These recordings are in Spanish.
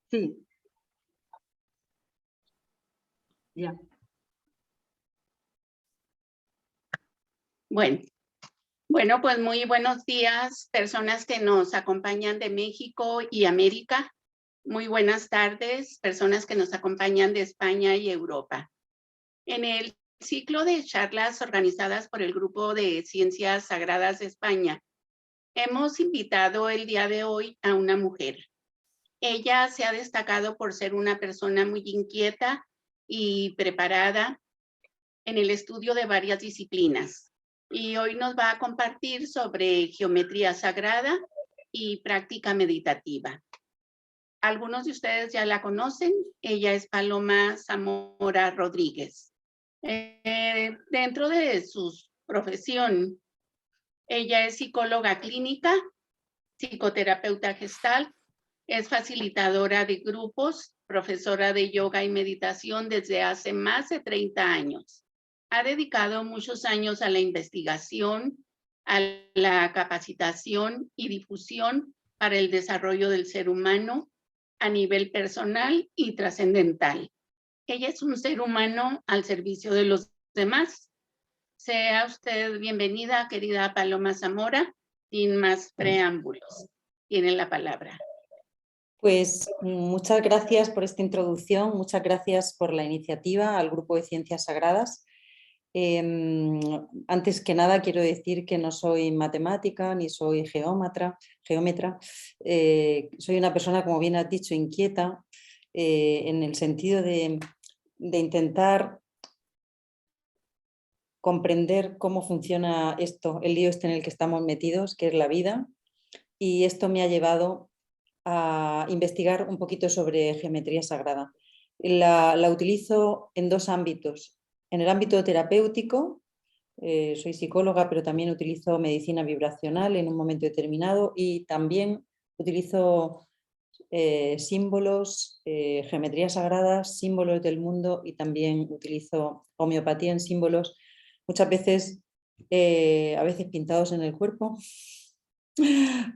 Sí. Ya. Bueno, pues muy buenos días, personas que nos acompañan de México y América. Muy buenas tardes, personas que nos acompañan de España y Europa. En el ciclo de charlas organizadas por el Grupo de Ciencias Sagradas de España, hemos invitado el día de hoy a una mujer. Ella se ha destacado por ser una persona muy inquieta y preparada en el estudio de varias disciplinas. Y hoy nos va a compartir sobre geometría sagrada y práctica meditativa. Algunos de ustedes ya la conocen. Ella es Paloma Zamora Rodríguez. Dentro de su profesión, ella es psicóloga clínica, psicoterapeuta gestal, es facilitadora de grupos, profesora de yoga y meditación desde hace más de 30 años. Ha dedicado muchos años a la investigación, a la capacitación y difusión para el desarrollo del ser humano a nivel personal y trascendental. Ella es un ser humano al servicio de los demás. Sea usted bienvenida, querida Paloma Zamora, sin más preámbulos. Tiene la palabra. Pues muchas gracias por esta introducción, muchas gracias por la iniciativa al Grupo de Ciencias Sagradas. Antes que nada quiero decir que no soy matemática ni soy geómetra. Soy una persona, como bien has dicho, inquieta, en el sentido de intentar comprender cómo funciona esto, el lío en el que estamos metidos, que es la vida, y esto me ha llevado a investigar un poquito sobre geometría sagrada. La utilizo en dos ámbitos. En el ámbito terapéutico, soy psicóloga, pero también utilizo medicina vibracional en un momento determinado y también utilizo símbolos, geometría sagrada, símbolos del mundo y también utilizo homeopatía en símbolos, muchas veces, a veces pintados en el cuerpo,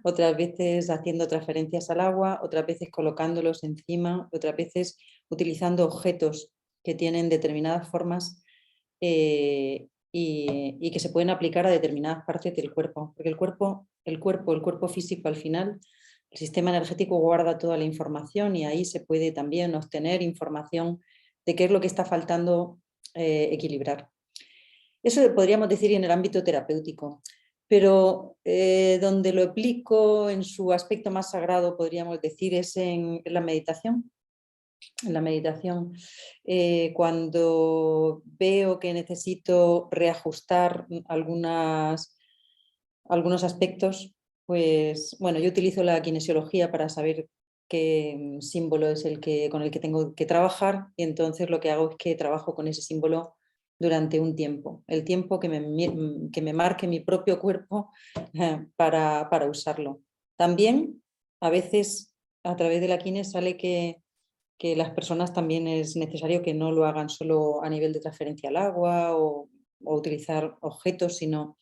otras veces haciendo transferencias al agua, otras veces colocándolos encima, otras veces utilizando objetos que tienen determinadas formas y que se pueden aplicar a determinadas partes del cuerpo, porque el cuerpo físico al final, el sistema energético guarda toda la información y ahí se puede también obtener información de qué es lo que está faltando equilibrar. Eso podríamos decir en el ámbito terapéutico, pero donde lo aplico en su aspecto más sagrado, podríamos decir, es en la meditación. En la meditación, cuando veo que necesito reajustar algunos aspectos, pues bueno, yo utilizo la kinesiología para saber qué símbolo es con el que tengo que trabajar y entonces lo que hago es que trabajo con ese símbolo durante un tiempo, el tiempo que me marque mi propio cuerpo para usarlo. También a veces a través de la kines sale que las personas también es necesario que no lo hagan solo a nivel de transferencia al agua o utilizar objetos, sino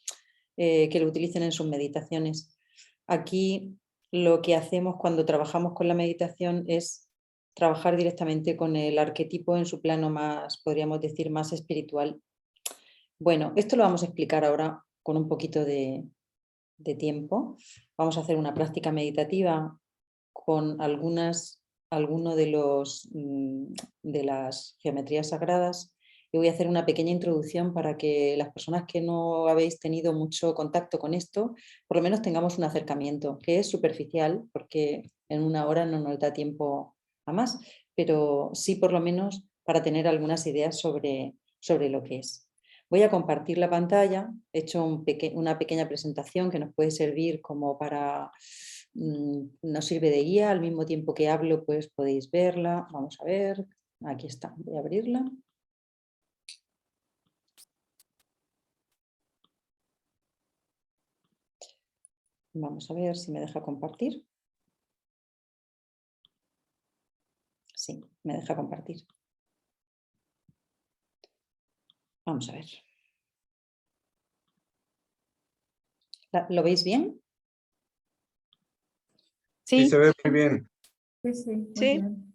que lo utilicen en sus meditaciones. Aquí lo que hacemos cuando trabajamos con la meditación es trabajar directamente con el arquetipo en su plano más, podríamos decir, más espiritual. Bueno, esto lo vamos a explicar ahora con un poquito de tiempo. Vamos a hacer una práctica meditativa con algunas de las geometrías sagradas y voy a hacer una pequeña introducción para que las personas que no habéis tenido mucho contacto con esto, por lo menos tengamos un acercamiento, que es superficial, porque en una hora no nos da tiempo a más, pero sí por lo menos para tener algunas ideas sobre lo que es. Voy a compartir la pantalla, he hecho una pequeña presentación que nos puede servir como para... nos sirve de guía, al mismo tiempo que hablo pues podéis verla. Vamos a ver, aquí está, voy a abrirla. Vamos a ver si me deja compartir. Sí, me deja compartir. Vamos a ver. ¿Lo veis bien? Sí, se ve muy bien. Sí, sí, muy Sí. bien.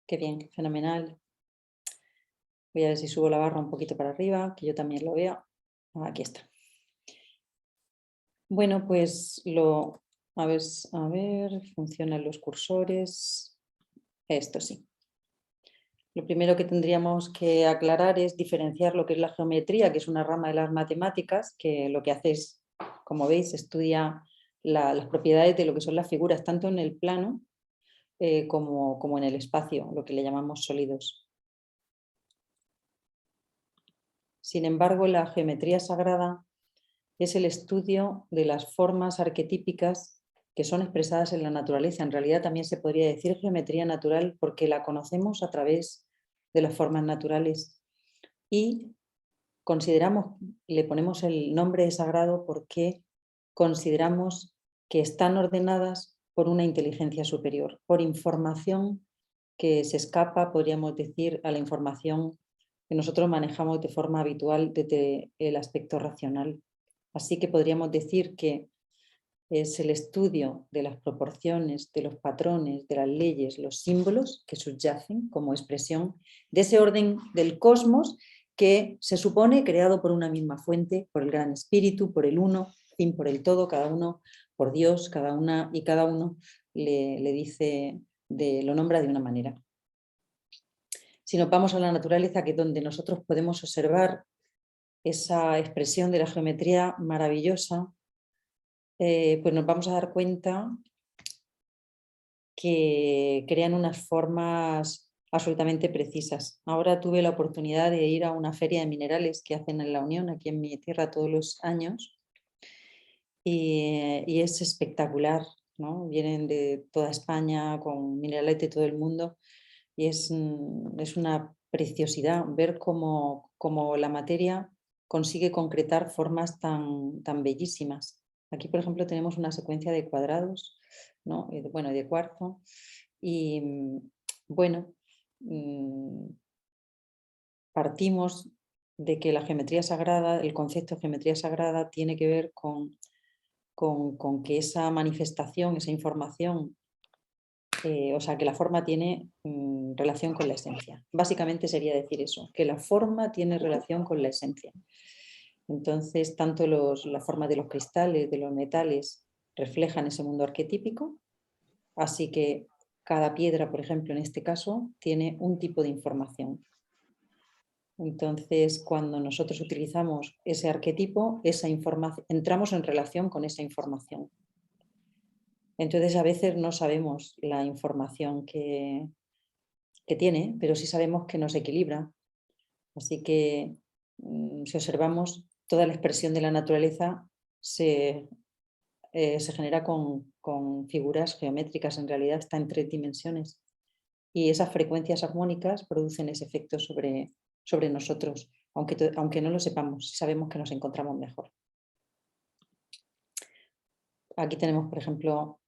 Qué bien, fenomenal. Voy a ver si subo la barra un poquito para arriba, que yo también lo vea. Aquí está. Bueno, pues a ver, funcionan los cursores. Esto sí. Lo primero que tendríamos que aclarar es diferenciar lo que es la geometría, que es una rama de las matemáticas, que lo que hace es, como veis, estudia las propiedades de lo que son las figuras, tanto en el plano como en el espacio, lo que le llamamos sólidos. Sin embargo, la geometría sagrada es el estudio de las formas arquetípicas que son expresadas en la naturaleza. En realidad también se podría decir geometría natural porque la conocemos a través de las formas naturales y le ponemos el nombre de sagrado porque consideramos que están ordenadas por una inteligencia superior, por información que se escapa, podríamos decir, a la información que nosotros manejamos de forma habitual desde el aspecto racional. Así que podríamos decir que es el estudio de las proporciones, de los patrones, de las leyes, los símbolos que subyacen como expresión de ese orden del cosmos que se supone creado por una misma fuente, por el gran espíritu, por el uno, fin, por el todo, cada uno, por Dios, cada una y cada uno le dice, lo nombra de una manera. Si nos vamos a la naturaleza, que es donde nosotros podemos observar esa expresión de la geometría maravillosa, pues nos vamos a dar cuenta que crean unas formas absolutamente precisas. Ahora tuve la oportunidad de ir a una feria de minerales que hacen en La Unión, aquí en mi tierra, todos los años, y es espectacular, ¿no? Vienen de toda España con minerales de todo el mundo y es una preciosidad ver cómo la materia consigue concretar formas tan bellísimas. Aquí, por ejemplo, tenemos una secuencia de cuadrados, ¿no? Bueno, de cuarzo. Y bueno, partimos de que la geometría sagrada, el concepto de geometría sagrada tiene que ver con que esa manifestación, esa información, o sea, que la forma tiene relación con la esencia. Básicamente sería decir eso, que la forma tiene relación con la esencia. Entonces, tanto la forma de los cristales, de los metales, reflejan ese mundo arquetípico, así que cada piedra, por ejemplo, en este caso, tiene un tipo de información. Entonces, cuando nosotros utilizamos ese arquetipo, esa información, entramos en relación con esa información. Entonces, a veces no sabemos la información que tiene, pero sí sabemos que nos equilibra. Así que si observamos, toda la expresión de la naturaleza se genera con figuras geométricas, en realidad está en 3 dimensiones. Y esas frecuencias armónicas producen ese efecto sobre nosotros, aunque no lo sepamos, sabemos que nos encontramos mejor. Aquí tenemos, por ejemplo,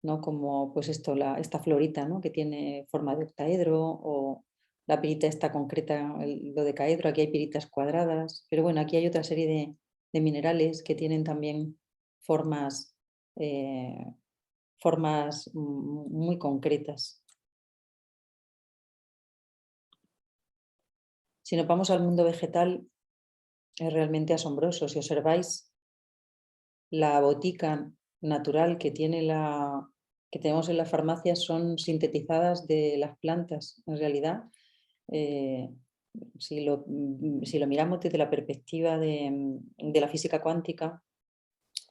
¿no? Como pues esta florita, ¿no? Que tiene forma de octaedro, o la pirita esta concreta, lo decaedro. Aquí hay piritas cuadradas, pero bueno, aquí hay otra serie de minerales que tienen también formas, muy concretas. Si nos vamos al mundo vegetal, es realmente asombroso. Si observáis la botica natural que tenemos en las farmacias, son sintetizadas de las plantas. En realidad, si lo miramos desde la perspectiva de la física cuántica,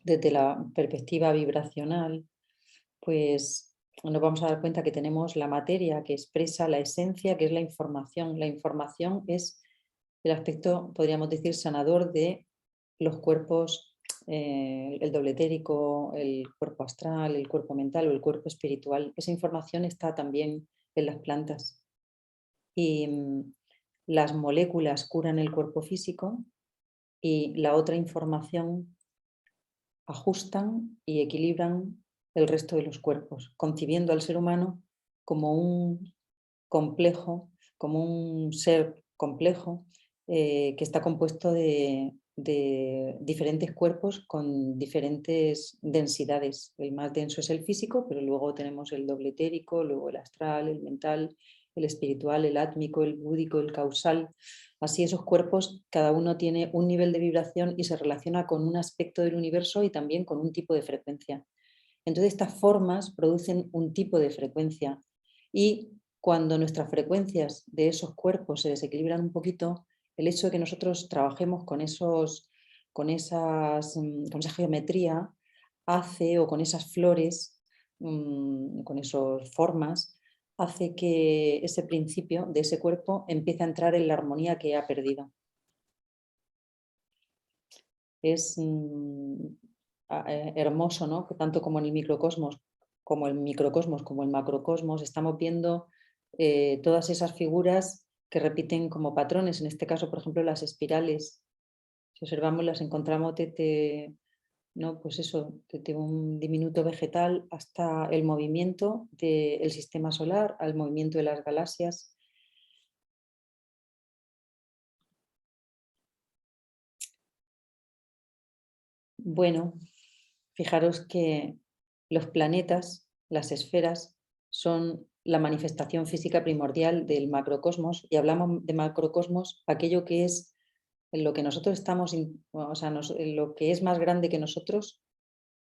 desde la perspectiva vibracional, pues nos vamos a dar cuenta que tenemos la materia que expresa la esencia, que es la información. La información es el aspecto, podríamos decir, sanador de los cuerpos, el doble etérico, el cuerpo astral, el cuerpo mental o el cuerpo espiritual. Esa información está también en las plantas. Y las moléculas curan el cuerpo físico y la otra información ajustan y equilibran el resto de los cuerpos, concibiendo al ser humano como un complejo, como un ser complejo que está compuesto de de diferentes cuerpos con diferentes densidades. El más denso es el físico, pero luego tenemos el doble etérico, luego el astral, el mental, el espiritual, el átmico, el búdico, el causal. Así esos cuerpos, cada uno tiene un nivel de vibración y se relaciona con un aspecto del universo y también con un tipo de frecuencia. Entonces estas formas producen un tipo de frecuencia y cuando nuestras frecuencias de esos cuerpos se desequilibran un poquito, el hecho de que nosotros trabajemos con esa geometría hace, o con esas flores, con esas formas, hace que ese principio de ese cuerpo empiece a entrar en la armonía que ha perdido. Es hermoso, ¿no? Que tanto como en el microcosmos, como el macrocosmos, estamos viendo todas esas figuras que repiten como patrones. En este caso, por ejemplo, las espirales. Si observamos, las encontramos desde, ¿no? Pues eso, desde un diminuto vegetal hasta el movimiento del sistema solar, al movimiento de las galaxias. Bueno, fijaros que los planetas, las esferas, son la manifestación física primordial del macrocosmos, y hablamos de macrocosmos, aquello que es en lo que nosotros estamos, o sea, en lo que es más grande que nosotros,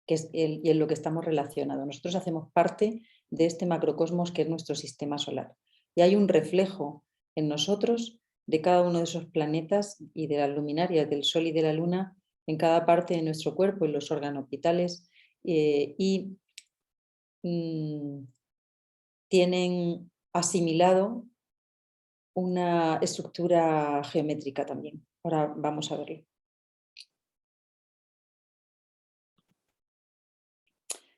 y en lo que estamos relacionados. Nosotros hacemos parte de este macrocosmos que es nuestro sistema solar. Y hay un reflejo en nosotros de cada uno de esos planetas y de las luminarias del Sol y de la Luna en cada parte de nuestro cuerpo, en los órganos vitales, y tienen asimilado una estructura geométrica también. Ahora vamos a verlo.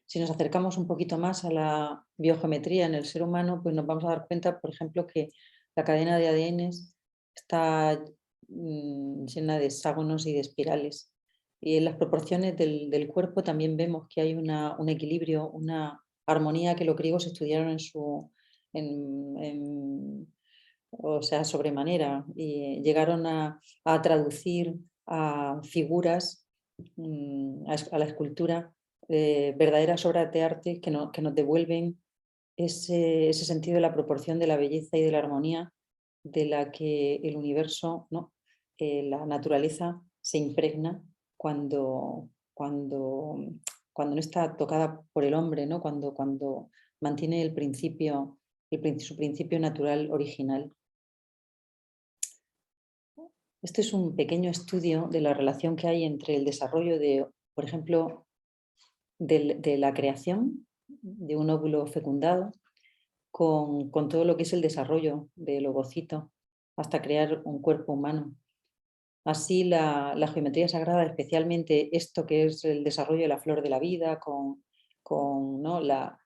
Si nos acercamos un poquito más a la biogeometría en el ser humano, pues nos vamos a dar cuenta, por ejemplo, que la cadena de ADN está llena de hexágonos y de espirales. Y en las proporciones del cuerpo también vemos que hay un equilibrio, una armonía que los griegos estudiaron o sea, sobremanera, y llegaron a traducir a figuras, a la escultura, verdaderas obras de arte que nos devuelven ese sentido de la proporción, de la belleza y de la armonía de la que el universo, ¿no? La naturaleza se impregna cuando no está tocada por el hombre, ¿no? Cuando mantiene su principio natural original. Este es un pequeño estudio de la relación que hay entre el desarrollo de, por ejemplo, de la creación de un óvulo fecundado con todo lo que es el desarrollo del ovocito hasta crear un cuerpo humano. Así la geometría sagrada, especialmente esto que es el desarrollo de la flor de la vida con, ¿no? la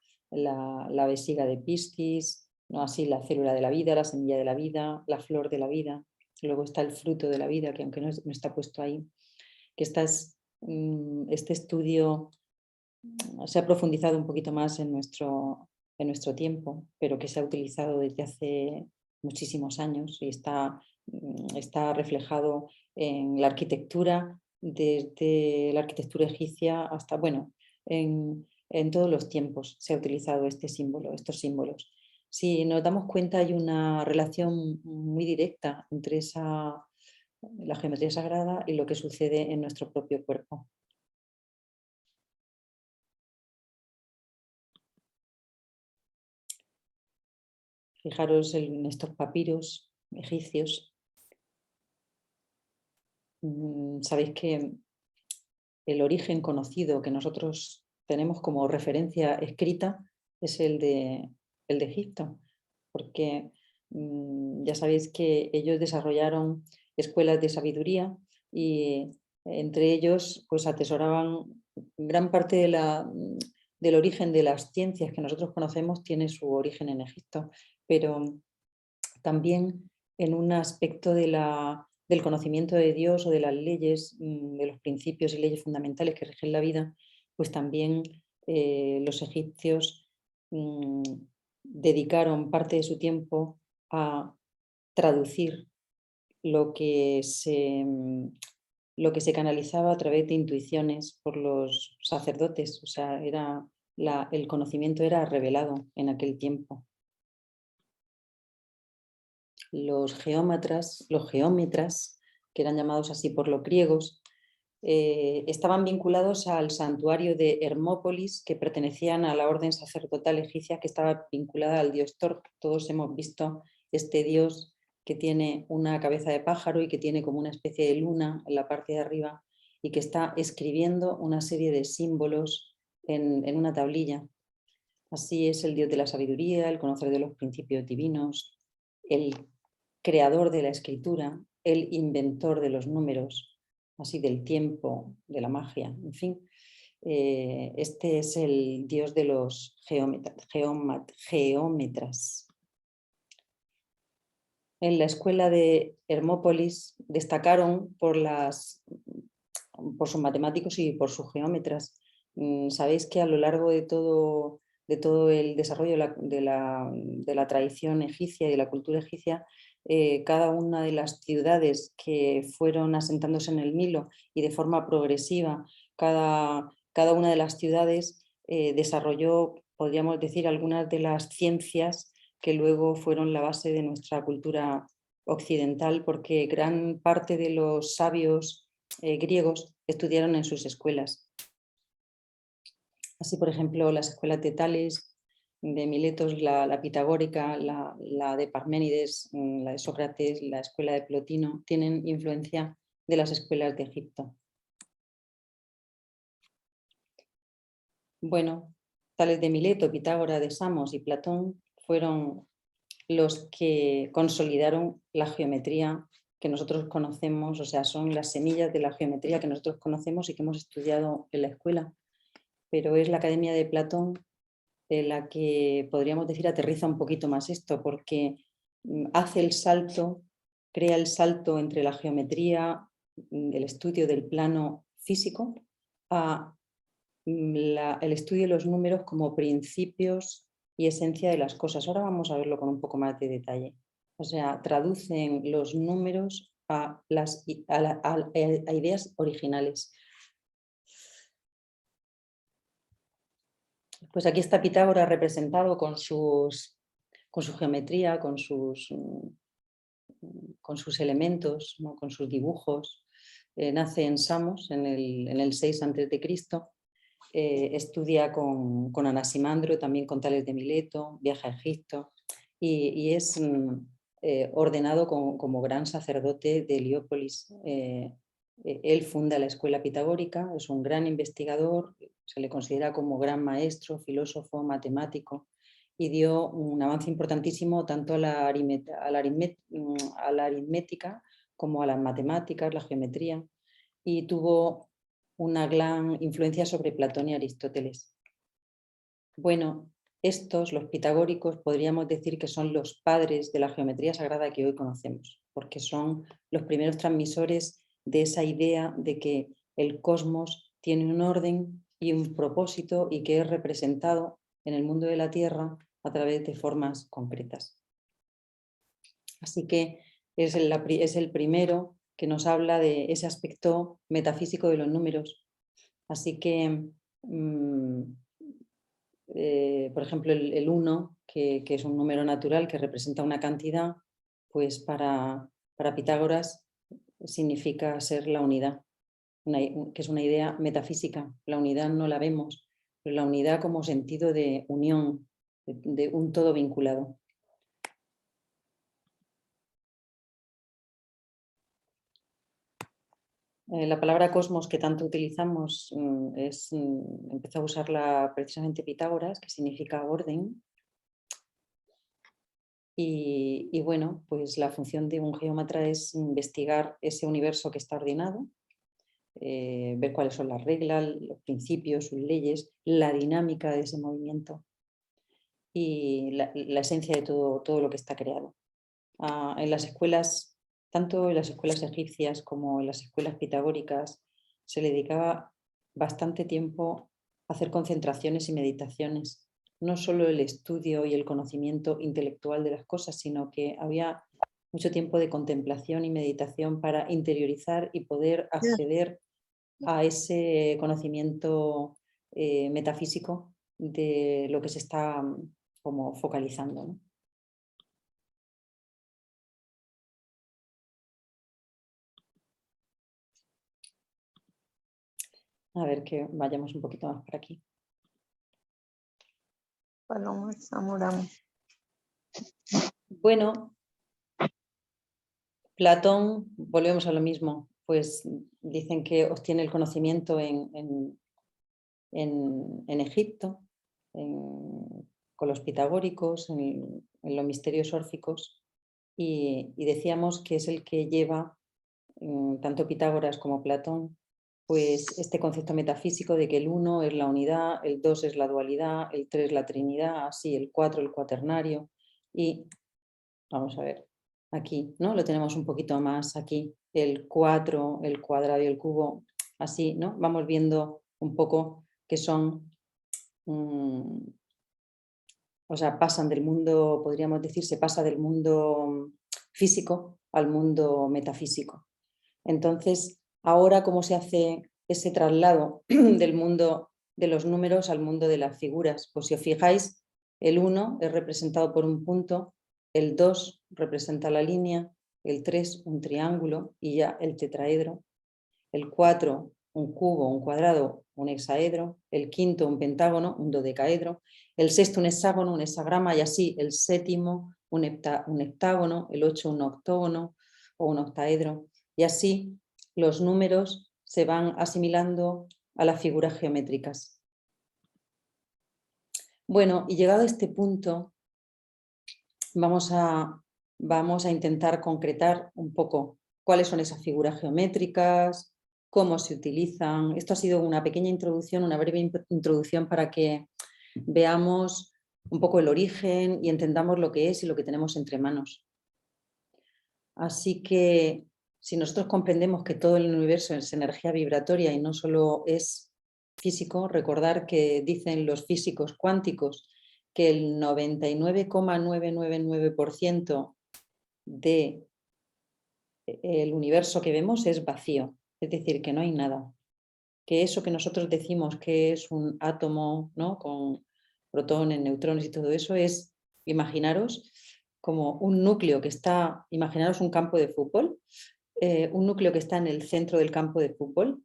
vesiga de Piscis, ¿no? Así la célula de la vida, la semilla de la vida, la flor de la vida. Luego está el fruto de la vida, que aunque no está puesto ahí, que este estudio se ha profundizado un poquito más en nuestro tiempo, pero que se ha utilizado desde hace muchísimos años y está reflejado en la arquitectura, desde la arquitectura egipcia hasta, bueno, en todos los tiempos se ha utilizado estos símbolos. Si nos damos cuenta, hay una relación muy directa entre la geometría sagrada y lo que sucede en nuestro propio cuerpo. Fijaros en estos papiros egipcios. Sabéis que el origen conocido que nosotros tenemos como referencia escrita es el de Egipto, porque ya sabéis que ellos desarrollaron escuelas de sabiduría y entre ellos pues atesoraban gran parte del origen de las ciencias que nosotros conocemos, tiene su origen en Egipto, pero también en un aspecto del conocimiento de Dios o de las leyes, de los principios y leyes fundamentales que rigen la vida, pues también los egipcios dedicaron parte de su tiempo a traducir lo que lo que se canalizaba a través de intuiciones por los sacerdotes, o sea, el conocimiento era revelado en aquel tiempo. Los geómetras, que eran llamados así por los griegos, estaban vinculados al santuario de Hermópolis, que pertenecían a la orden sacerdotal egipcia que estaba vinculada al dios Thor. Todos hemos visto este dios que tiene una cabeza de pájaro y que tiene como una especie de luna en la parte de arriba y que está escribiendo una serie de símbolos en una tablilla. Así es el dios de la sabiduría, el conocedor de los principios divinos, el creador de la escritura, el inventor de los números, así del tiempo, de la magia, en fin. Este es el dios de los geómetras. En la escuela de Hermópolis destacaron por sus matemáticos y por sus geómetras. Sabéis que a lo largo de todo el desarrollo de la tradición egipcia y de la cultura egipcia, cada una de las ciudades que fueron asentándose en el Nilo y de forma progresiva, cada una de las ciudades desarrolló, podríamos decir, algunas de las ciencias que luego fueron la base de nuestra cultura occidental, porque gran parte de los sabios griegos estudiaron en sus escuelas. Así, por ejemplo, las escuelas de Tales, de Miletos, la pitagórica, la de Parménides, la de Sócrates, la escuela de Plotino, tienen influencia de las escuelas de Egipto. Bueno, Tales de Mileto, Pitágoras de Samos y Platón fueron los que consolidaron la geometría que nosotros conocemos, o sea, son las semillas de la geometría que nosotros conocemos y que hemos estudiado en la escuela. Pero es la Academia de Platón la que, podríamos decir, aterriza un poquito más esto, porque hace el salto, crea el salto entre la geometría, el estudio del plano físico, a el estudio de los números como principios y esencia de las cosas. Ahora vamos a verlo con un poco más de detalle. O sea, traducen los números a ideas originales. Pues aquí está Pitágoras representado con su geometría, con sus elementos, ¿no? Con sus dibujos. Nace en Samos en el 6 a.C., estudia con Anaximandro, también con Tales de Mileto, viaja a Egipto y es ordenado como gran sacerdote de Heliópolis. Él funda la escuela pitagórica, es un gran investigador, se le considera como gran maestro, filósofo, matemático, y dio un avance importantísimo tanto a la aritmética como a las matemáticas, la geometría, y tuvo una gran influencia sobre Platón y Aristóteles. Bueno, estos, los pitagóricos, podríamos decir que son los padres de la geometría sagrada que hoy conocemos, porque son los primeros transmisores de esa idea de que el cosmos tiene un orden y un propósito y que es representado en el mundo de la Tierra a través de formas concretas. Así que es el primero que nos habla de ese aspecto metafísico de los números. Así que, por ejemplo, el 1, que es un número natural que representa una cantidad, pues para Pitágoras significa ser la unidad, que es una idea metafísica. La unidad no la vemos, pero la unidad como sentido de unión, de un todo vinculado. La palabra cosmos que tanto utilizamos empezó a usarla precisamente Pitágoras, que significa orden. Y bueno, pues la función de un geómetra es investigar ese universo que está ordenado, ver cuáles son las reglas, los principios, sus leyes, la dinámica de ese movimiento y la esencia de todo lo que está creado. En las escuelas, tanto en las escuelas egipcias como en las escuelas pitagóricas, se le dedicaba bastante tiempo a hacer concentraciones y meditaciones. No solo el estudio y el conocimiento intelectual de las cosas, sino que había mucho tiempo de contemplación y meditación para interiorizar y poder acceder a ese conocimiento metafísico de lo que se está como focalizando, ¿no? A ver que vayamos un poquito más por aquí. Paloma Zamorano. Bueno, Platón, volvemos a lo mismo, pues dicen que obtiene el conocimiento en Egipto, con los pitagóricos, en los misterios órficos, y decíamos que es el que lleva, tanto Pitágoras como Platón, pues este concepto metafísico de que el 1 es la unidad, el 2 es la dualidad, el 3 la trinidad, así el 4 el cuaternario, y vamos a ver, aquí, ¿no? Lo tenemos un poquito más aquí, el 4, el cuadrado y el cubo, así, ¿no? Vamos viendo un poco que son, o sea, pasan del mundo, podríamos decir, se pasa del mundo físico al mundo metafísico. Entonces, ahora, ¿cómo se hace ese traslado del mundo de los números al mundo de las figuras? Pues si os fijáis, el 1 es representado por un punto, el 2 representa la línea, el 3 un triángulo y ya el tetraedro, el 4 un cubo, un cuadrado, un hexaedro, el quinto un pentágono, un dodecaedro, el sexto un hexágono, un hexagrama y así el séptimo un heptágono, el 8 un octógono o un octaedro. Y así los números se van asimilando a las figuras geométricas. Bueno, y llegado a este punto, vamos a intentar concretar un poco cuáles son esas figuras geométricas, cómo se utilizan. Esto ha sido una pequeña introducción, una breve introducción para que veamos un poco el origen y entendamos lo que es y lo que tenemos entre manos. Así que si nosotros comprendemos que todo el universo es energía vibratoria y no solo es físico, recordar que dicen los físicos cuánticos que el 99,999% del universo que vemos es vacío, es decir, que no hay nada. Que eso que nosotros decimos que es un átomo, ¿no? Con protones, neutrones y todo eso es, imaginaros, como un núcleo que está, imaginaros un campo de fútbol, un núcleo que está en el centro del campo de fútbol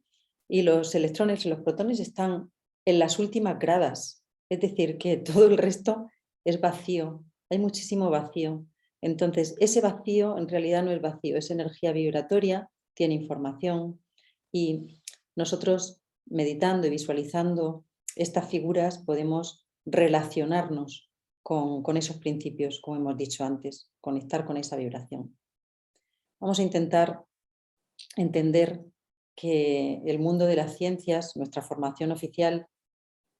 y los electrones y los protones están en las últimas gradas, es decir, que todo el resto es vacío, hay muchísimo vacío. Entonces, ese vacío en realidad no es vacío, es energía vibratoria, tiene información y nosotros meditando y visualizando estas figuras podemos relacionarnos con esos principios, como hemos dicho antes, conectar con esa vibración. Vamos a intentar entender que el mundo de las ciencias, nuestra formación oficial,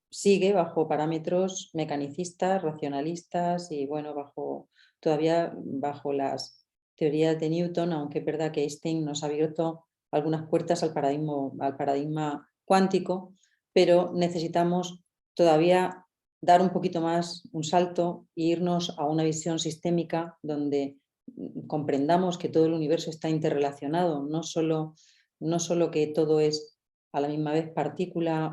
sigue bajo parámetros mecanicistas, racionalistas y bueno, todavía bajo las teorías de Newton, aunque es verdad que Einstein nos ha abierto algunas puertas al paradigma cuántico, pero necesitamos todavía dar un poquito más, un salto e irnos a una visión sistémica donde comprendamos que todo el universo está interrelacionado, no solo que todo es a la misma vez partícula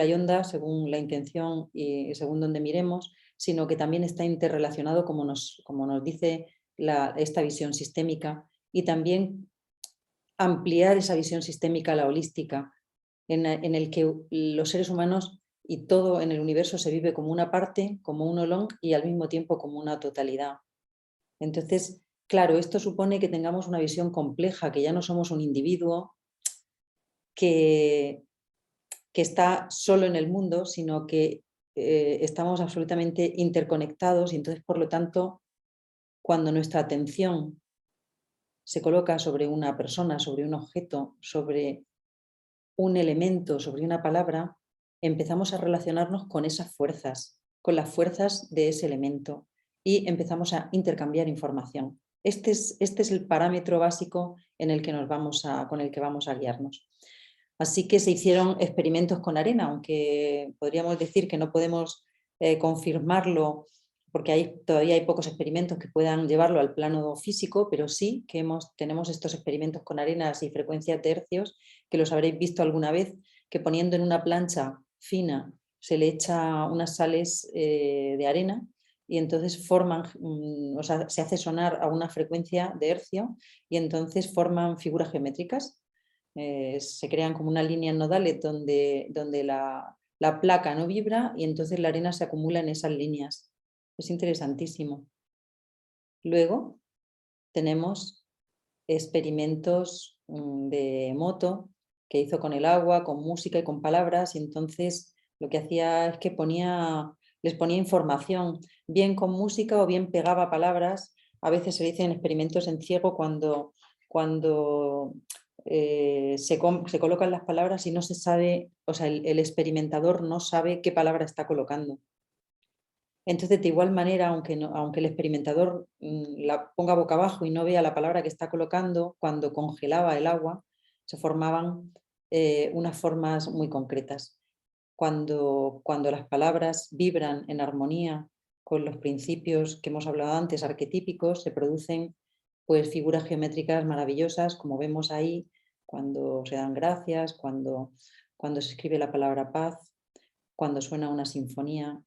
y onda, según la intención y según donde miremos, sino que también está interrelacionado, como nos dice esta visión sistémica, y también ampliar esa visión sistémica a la holística, en el que los seres humanos y todo en el universo se vive como una parte, como un olong y al mismo tiempo como una totalidad. Entonces, claro, esto supone que tengamos una visión compleja, que ya no somos un individuo que está solo en el mundo, sino que estamos absolutamente interconectados y entonces, por lo tanto, cuando nuestra atención se coloca sobre una persona, sobre un objeto, sobre un elemento, sobre una palabra, empezamos a relacionarnos con esas fuerzas, con las fuerzas de ese elemento y empezamos a intercambiar información. Este es el parámetro básico con el que vamos a guiarnos. Así que se hicieron experimentos con arena, aunque podríamos decir que no podemos confirmarlo porque todavía hay pocos experimentos que puedan llevarlo al plano físico, pero sí que tenemos estos experimentos con arenas y frecuencias de hercios, que los habréis visto alguna vez, que poniendo en una plancha fina se le echa unas sales de arena y entonces forman, o sea, se hace sonar a una frecuencia de hercio y entonces forman figuras geométricas. Se crean como unas líneas nodales donde la placa no vibra y entonces la arena se acumula en esas líneas. Es interesantísimo. Luego tenemos experimentos de Emoto que hizo con el agua, con música y con palabras, y entonces lo que hacía es que les ponía información, bien con música o bien pegaba palabras. A veces se dicen experimentos en ciego cuando se colocan las palabras y no se sabe, o sea, el experimentador no sabe qué palabra está colocando. Entonces, de igual manera, aunque el experimentador la ponga boca abajo y no vea la palabra que está colocando, cuando congelaba el agua, se formaban unas formas muy concretas. Cuando las palabras vibran en armonía con los principios que hemos hablado antes, arquetípicos, se producen pues, figuras geométricas maravillosas, como vemos ahí, cuando se dan gracias, cuando se escribe la palabra paz, cuando suena una sinfonía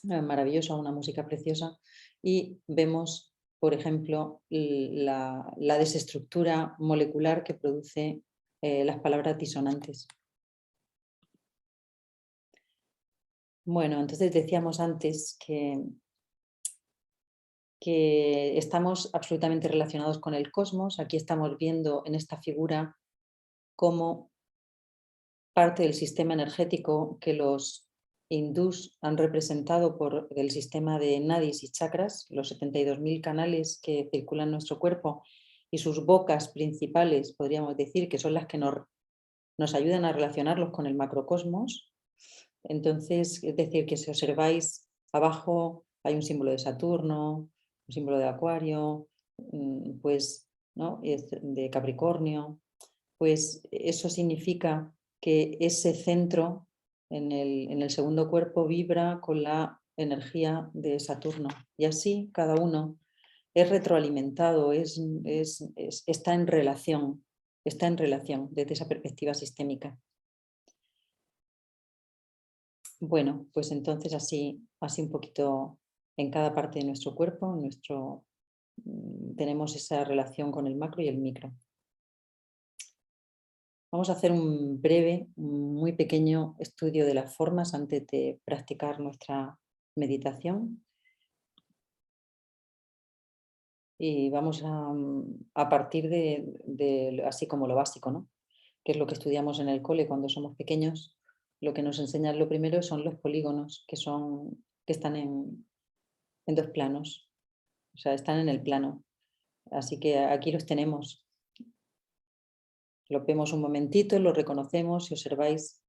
maravillosa, una música preciosa, y vemos, por ejemplo, la desestructura molecular que produce las palabras disonantes. Bueno, entonces decíamos antes que estamos absolutamente relacionados con el cosmos. Aquí estamos viendo en esta figura cómo parte del sistema energético que los hindús han representado por el sistema de nadis y chakras, los 72.000 canales que circulan en nuestro cuerpo y sus bocas principales, podríamos decir, que son las que nos ayudan a relacionarlos con el macrocosmos. Entonces, es decir, que si observáis abajo hay un símbolo de Saturno, un símbolo de Acuario, pues, ¿no? De Capricornio, pues eso significa que ese centro en el segundo cuerpo vibra con la energía de Saturno y así cada uno es retroalimentado, está en relación desde esa perspectiva sistémica. Bueno, pues entonces así un poquito en cada parte de nuestro cuerpo, tenemos esa relación con el macro y el micro. Vamos a hacer un breve, muy pequeño estudio de las formas antes de practicar nuestra meditación. Y vamos a partir de así como lo básico, ¿no? Que es lo que estudiamos en el cole cuando somos pequeños. Lo que nos enseñan lo primero son los polígonos, que están en 2 planos. O sea, están en el plano. Así que aquí los tenemos. Lo vemos un momentito, lo reconocemos, si observáis,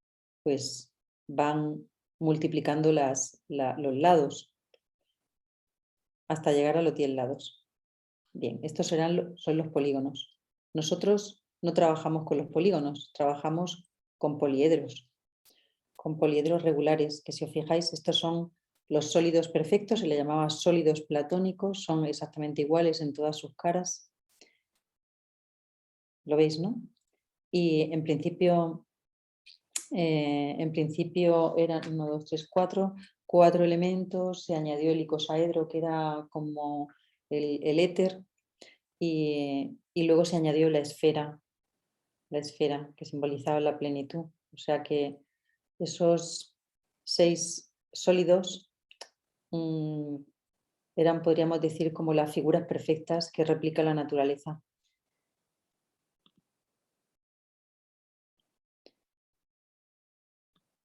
pues van multiplicando los lados hasta llegar a los 10 lados. Bien, estos son los polígonos. Nosotros no trabajamos con los polígonos, trabajamos con poliedros regulares, que si os fijáis, estos son los sólidos perfectos, se le llamaba sólidos platónicos, son exactamente iguales en todas sus caras. ¿Lo veis, no? Y en principio eran 1, 2, 3, 4 elementos, se añadió el icosaedro que era como el éter y luego se añadió la esfera que simbolizaba la plenitud. O sea que esos 6 sólidos eran, podríamos decir, como las figuras perfectas que replica la naturaleza.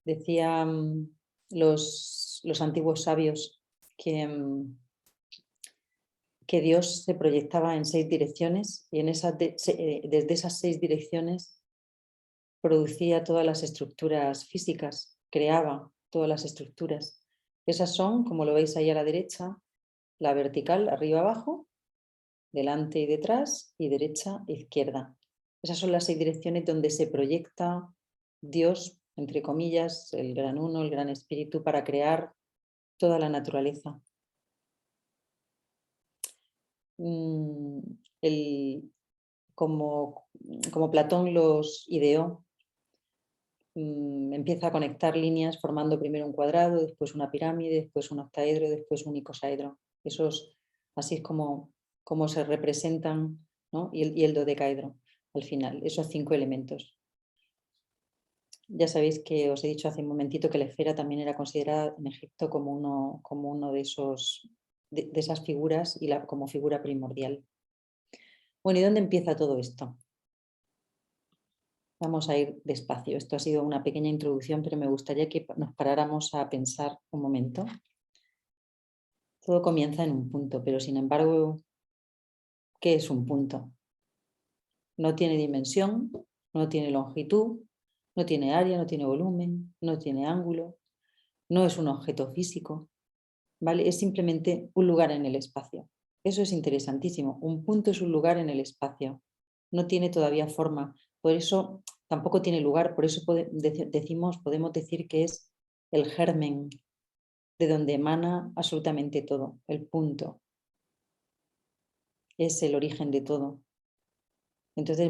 Decían los antiguos sabios que Dios se proyectaba en 6 direcciones y desde esas 6 direcciones producía todas las estructuras físicas, creaba todas las estructuras. Esas son, como lo veis ahí a la derecha, la vertical, arriba abajo, delante y detrás, y derecha e izquierda. Esas son las 6 direcciones donde se proyecta Dios, entre comillas, el gran uno, el gran espíritu, para crear toda la naturaleza. como Platón los ideó, empieza a conectar líneas formando primero un cuadrado, después una pirámide, después un octaedro, después un icosaedro. Así es como se representan, ¿no? y el dodecaedro al final, esos 5 elementos. Ya sabéis que os he dicho hace un momentito que la esfera también era considerada en Egipto como uno de esas figuras y como figura primordial. Bueno, ¿y dónde empieza todo esto? Vamos a ir despacio. Esto ha sido una pequeña introducción, pero me gustaría que nos paráramos a pensar un momento. Todo comienza en un punto, pero sin embargo, ¿qué es un punto? No tiene dimensión, no tiene longitud, no tiene área, no tiene volumen, no tiene ángulo, no es un objeto físico, ¿vale? Es simplemente un lugar en el espacio. Eso es interesantísimo. Un punto es un lugar en el espacio. No tiene todavía forma. Por eso tampoco tiene lugar. Por eso podemos decir que es el germen de donde emana absolutamente todo. El punto es el origen de todo. Entonces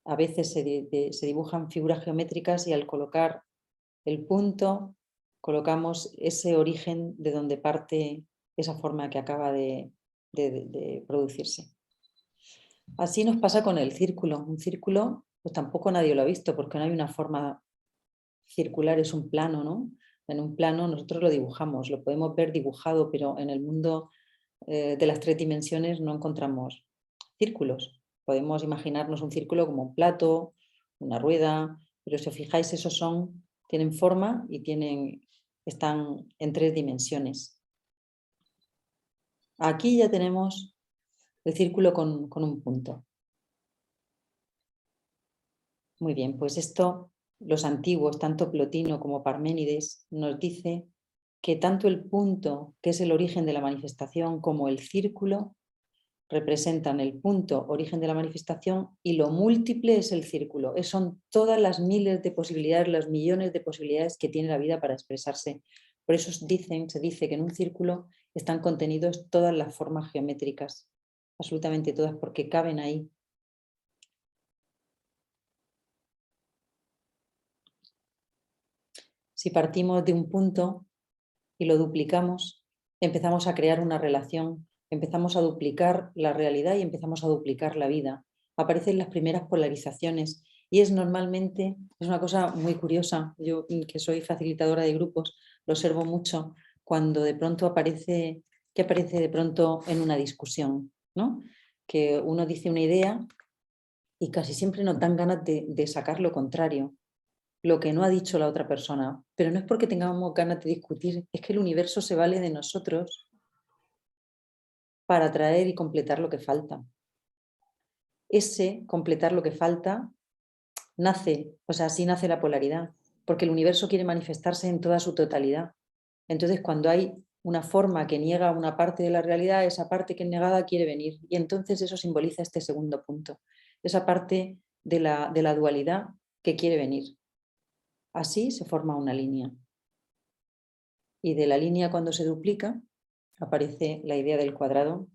a veces se dibujan figuras geométricas y al colocar el punto colocamos ese origen de donde parte esa forma que acaba de producirse. Así nos pasa con el círculo. Un círculo, pues tampoco nadie lo ha visto porque no hay una forma circular, es un plano, ¿no? En un plano nosotros lo dibujamos, lo podemos ver dibujado, pero en el mundo de las 3 dimensiones no encontramos círculos. Podemos imaginarnos un círculo como un plato, una rueda, pero si os fijáis, tienen forma y están en 3 dimensiones. Aquí ya tenemos el círculo con un punto. Muy bien, pues los antiguos, tanto Plotino como Parménides, nos dice que tanto el punto, que es el origen de la manifestación, como el círculo, representan el punto, origen de la manifestación, y lo múltiple es el círculo. Son todas las miles de posibilidades, los millones de posibilidades que tiene la vida para expresarse. Por eso se dice que en un círculo están contenidos todas las formas geométricas, absolutamente todas, porque caben ahí. Si partimos de un punto y lo duplicamos, empezamos a crear una relación, empezamos a duplicar la realidad y empezamos a duplicar la vida. Aparecen las primeras polarizaciones y es una cosa muy curiosa. Yo, que soy facilitadora de grupos, lo observo mucho cuando de pronto aparece de pronto en una discusión, ¿no? Que uno dice una idea y casi siempre nos dan ganas de sacar lo contrario, lo que no ha dicho la otra persona, pero no es porque tengamos ganas de discutir, es que el universo se vale de nosotros para traer y completar lo que falta. Ese completar lo que falta así nace la polaridad, porque el universo quiere manifestarse en toda su totalidad. Entonces, cuando hay una forma que niega una parte de la realidad, esa parte que es negada quiere venir. Y entonces eso simboliza este segundo punto, esa parte de la dualidad que quiere venir. Así se forma una línea. Y de la línea, cuando se duplica, aparece la idea del cuadrado.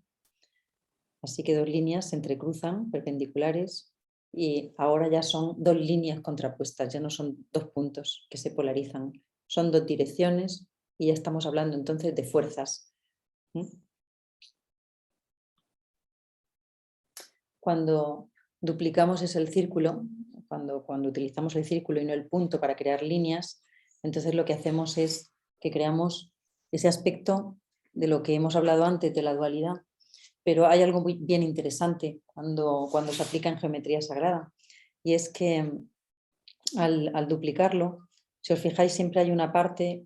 Así que 2 líneas se entrecruzan perpendiculares y ahora ya son 2 líneas contrapuestas, ya no son 2 puntos que se polarizan, son 2 direcciones y ya estamos hablando entonces de fuerzas. Cuando duplicamos el círculo, cuando utilizamos el círculo y no el punto para crear líneas, entonces lo que hacemos es que creamos ese aspecto de lo que hemos hablado antes de la dualidad, pero hay algo muy bien interesante cuando se aplica en geometría sagrada, y es que al duplicarlo, si os fijáis, siempre hay una parte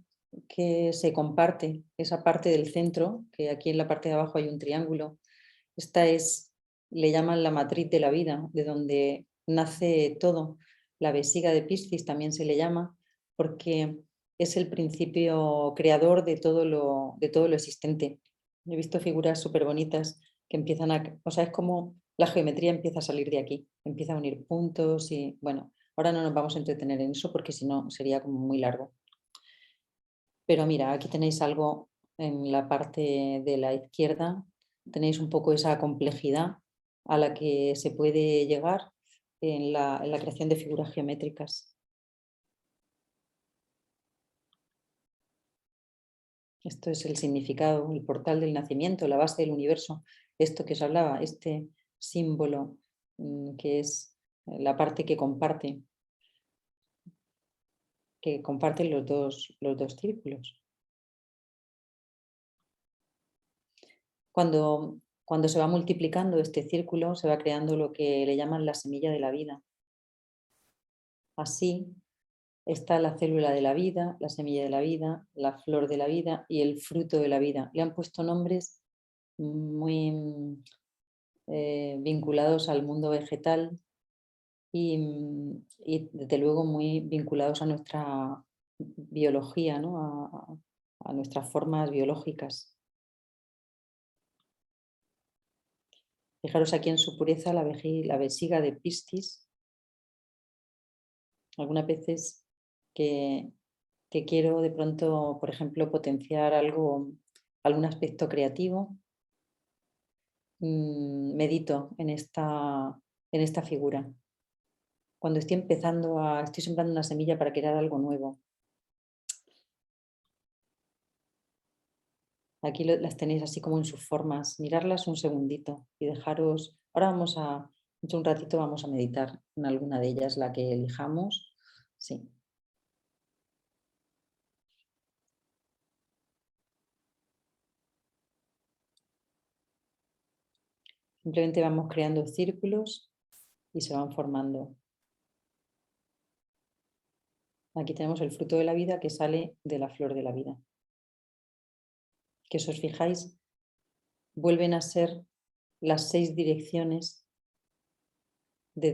que se comparte, esa parte del centro, que aquí en la parte de abajo hay un triángulo. Esta le llaman la matriz de la vida, de donde nace todo. La vesiga de Piscis también se le llama, porque es el principio creador de todo lo existente. He visto figuras súper bonitas que empiezan es como la geometría empieza a salir de aquí, empieza a unir puntos y bueno, ahora no nos vamos a entretener en eso porque si no sería como muy largo. Pero mira, aquí tenéis algo en la parte de la izquierda, tenéis un poco esa complejidad a la que se puede llegar en la creación de figuras geométricas. Esto es el significado, el portal del nacimiento, la base del universo. Esto que os hablaba, este símbolo que es la parte que comparten los dos círculos. Cuando se va multiplicando este círculo, se va creando lo que le llaman la semilla de la vida. Así está la célula de la vida, la semilla de la vida, la flor de la vida y el fruto de la vida. Le han puesto nombres muy vinculados al mundo vegetal y desde luego muy vinculados a nuestra biología, ¿no? a nuestras formas biológicas. Fijaros aquí en su pureza la vesiga de Piscis. Algunas veces que quiero de pronto, por ejemplo, potenciar algún aspecto creativo, medito en esta figura. Cuando estoy sembrando una semilla para crear algo nuevo. Aquí las tenéis así como en sus formas. Mirarlas un segundito y dejaros. Ahora dentro de un ratito vamos a meditar en alguna de ellas, la que elijamos. Sí. Simplemente vamos creando círculos y se van formando. Aquí tenemos el fruto de la vida que sale de la flor de la vida. Que si os fijáis, vuelven a ser las 6 direcciones por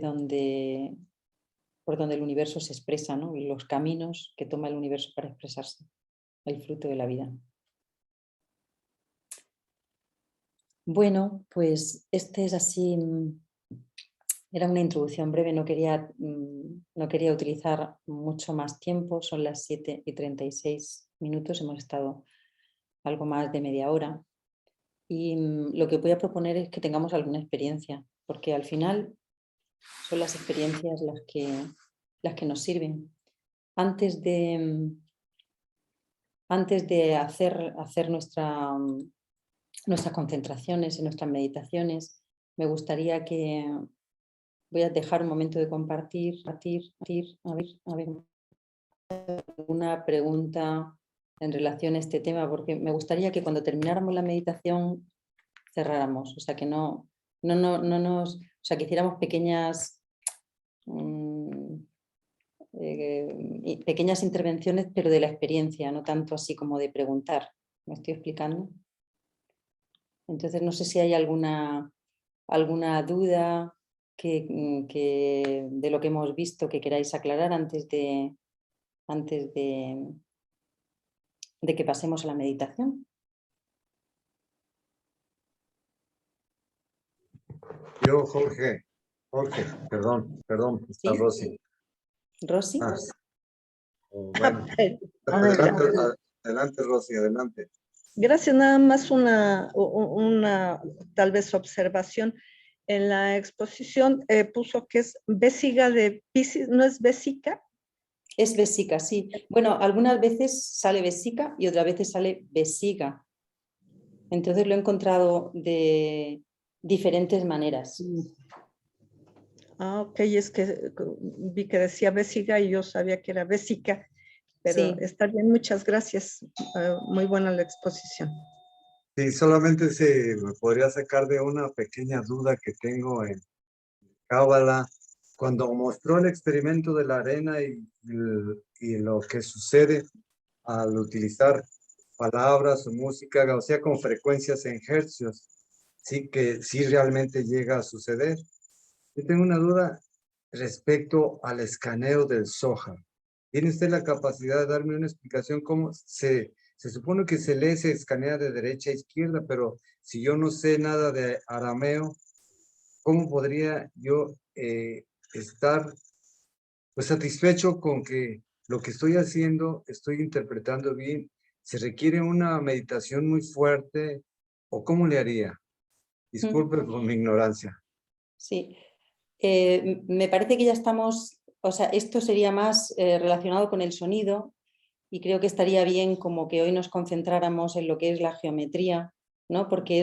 donde el universo se expresa, ¿no? Y los caminos que toma el universo para expresarse, el fruto de la vida. Bueno, pues este es así, era una introducción breve, no quería utilizar mucho más tiempo, son las 7:36, hemos estado algo más de media hora y lo que voy a proponer es que tengamos alguna experiencia, porque al final son las experiencias las que nos sirven. Antes de hacer nuestras concentraciones y nuestras meditaciones, me gustaría que voy a dejar un momento de compartir, a ver, una pregunta en relación a este tema, porque me gustaría que cuando termináramos la meditación cerráramos, o sea, que que hiciéramos pequeñas intervenciones, pero de la experiencia, no tanto así como de preguntar. ¿Me estoy explicando? Entonces, no sé si hay alguna duda de lo que hemos visto que queráis aclarar antes de que pasemos a la meditación. Yo, Jorge, perdón, está ¿Sí? Rosy. ¿Rosy? Bueno, adelante, Rosy, adelante. Gracias, nada más una tal vez observación. En la exposición puso que es vesiga de Piscis, ¿no es vesica? Es vesica, sí. Bueno, algunas veces sale vesica y otras veces sale vesiga. Entonces lo he encontrado de diferentes maneras. Ah, ok, es que vi que decía vesiga y yo sabía que era vesica, pero Sí. está bien, muchas gracias. Muy buena la exposición. Sí, solamente se me podría sacar de una pequeña duda que tengo en Cábala. Cuando mostró el experimento de la arena y lo que sucede al utilizar palabras o música, o sea, con frecuencias en hercios, sí que sí realmente llega a suceder. Yo tengo una duda respecto al escaneo del Zohar. ¿Tiene usted la capacidad de darme una explicación cómo se supone que se lee, se escanea de derecha a izquierda, pero si yo no sé nada de arameo, ¿cómo podría yo estar pues satisfecho con que lo que estoy haciendo, estoy interpretando bien? ¿Se requiere una meditación muy fuerte o cómo le haría? Disculpe por mi ignorancia. Sí. Me parece que ya estamos, o sea, esto sería más relacionado con el sonido y creo que estaría bien como que hoy nos concentráramos en lo que es la geometría, ¿no? Porque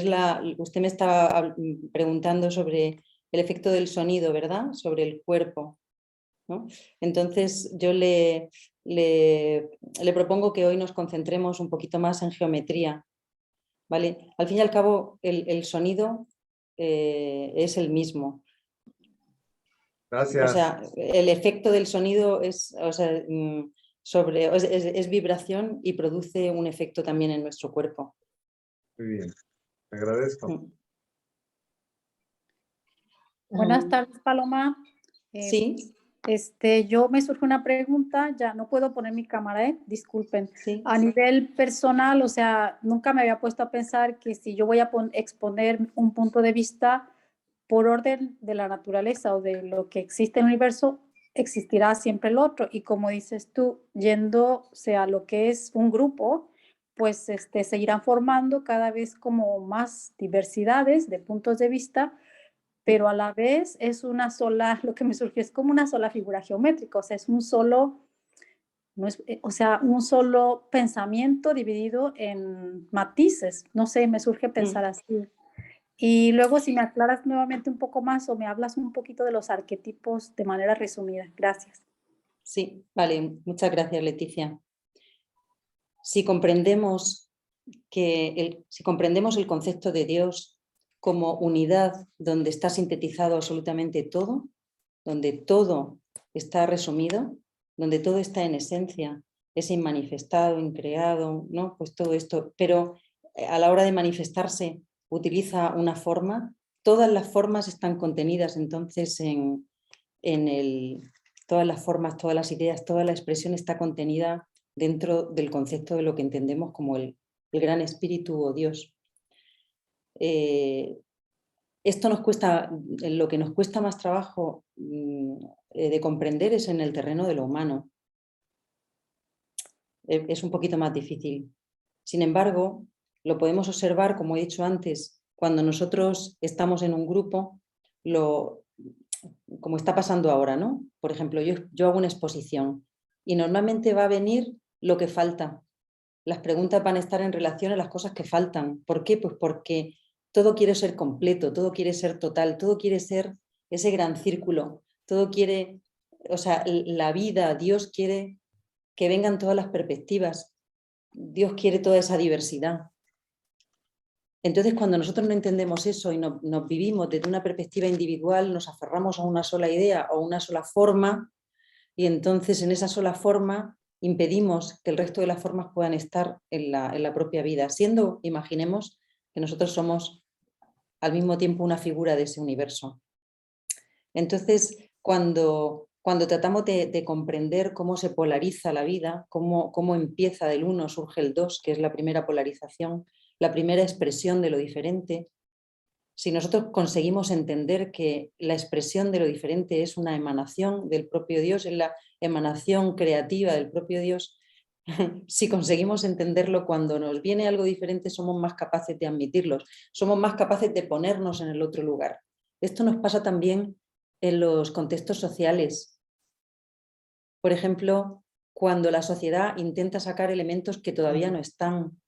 usted me estaba preguntando sobre el efecto del sonido, ¿verdad? Sobre el cuerpo, ¿no? Entonces yo le propongo que hoy nos concentremos un poquito más en geometría, ¿vale? Al fin y al cabo el sonido es el mismo. Gracias. O sea, el efecto del sonido es, o sea, es vibración y produce un efecto también en nuestro cuerpo. Muy bien, te agradezco. Buenas tardes, Paloma. Sí, Yo me surge una pregunta, ya no puedo poner mi cámara, disculpen. sí. A nivel personal, o sea, nunca me había puesto a pensar que si yo voy a exponer un punto de vista por orden de la naturaleza o de lo que existe en el universo, existirá siempre el otro. Y como dices tú, yéndose a lo que es un grupo, pues se irán formando cada vez como más diversidades de puntos de vista, pero a la vez es una sola, lo que me surgió es como una sola figura geométrica, o sea, es un solo, no es, o sea, un solo pensamiento dividido en matices, no sé, me surge pensar así. Y luego si me aclaras nuevamente un poco más o me hablas un poquito de los arquetipos de manera resumida. Gracias. Sí, vale, muchas gracias, Leticia. Si comprendemos el concepto de Dios como unidad donde está sintetizado absolutamente todo, donde todo está resumido, donde todo está en esencia, es inmanifestado, increado, ¿no? Pues todo esto, pero a la hora de manifestarse utiliza una forma, todas las formas están contenidas entonces todas las formas, todas las ideas, toda la expresión está contenida dentro del concepto de lo que entendemos como el gran espíritu o Dios. Esto nos cuesta, lo que nos cuesta más trabajo de comprender es en el terreno de lo humano. Es un poquito más difícil. Sin embargo, lo podemos observar, como he dicho antes, cuando nosotros estamos en un grupo, como está pasando ahora, ¿no? Por ejemplo, yo hago una exposición y normalmente va a venir lo que falta. Las preguntas van a estar en relación a las cosas que faltan. ¿Por qué? Pues porque todo quiere ser completo, todo quiere ser total, todo quiere ser ese gran círculo, todo quiere, o sea, la vida, Dios quiere que vengan todas las perspectivas, Dios quiere toda esa diversidad. Entonces, cuando nosotros no entendemos eso y nos vivimos desde una perspectiva individual, nos aferramos a una sola idea o una sola forma, y entonces en esa sola forma impedimos que el resto de las formas puedan estar en la propia vida, siendo, imaginemos, que nosotros somos al mismo tiempo una figura de ese universo. Entonces, cuando tratamos de comprender cómo se polariza la vida, cómo empieza del uno, surge el dos, que es la primera polarización, la primera expresión de lo diferente, si nosotros conseguimos entender que la expresión de lo diferente es una emanación del propio Dios, es la emanación creativa del propio Dios, si conseguimos entenderlo, cuando nos viene algo diferente somos más capaces de admitirlo, somos más capaces de ponernos en el otro lugar. Esto nos pasa también en los contextos sociales. Por ejemplo, cuando la sociedad intenta sacar elementos que todavía no están.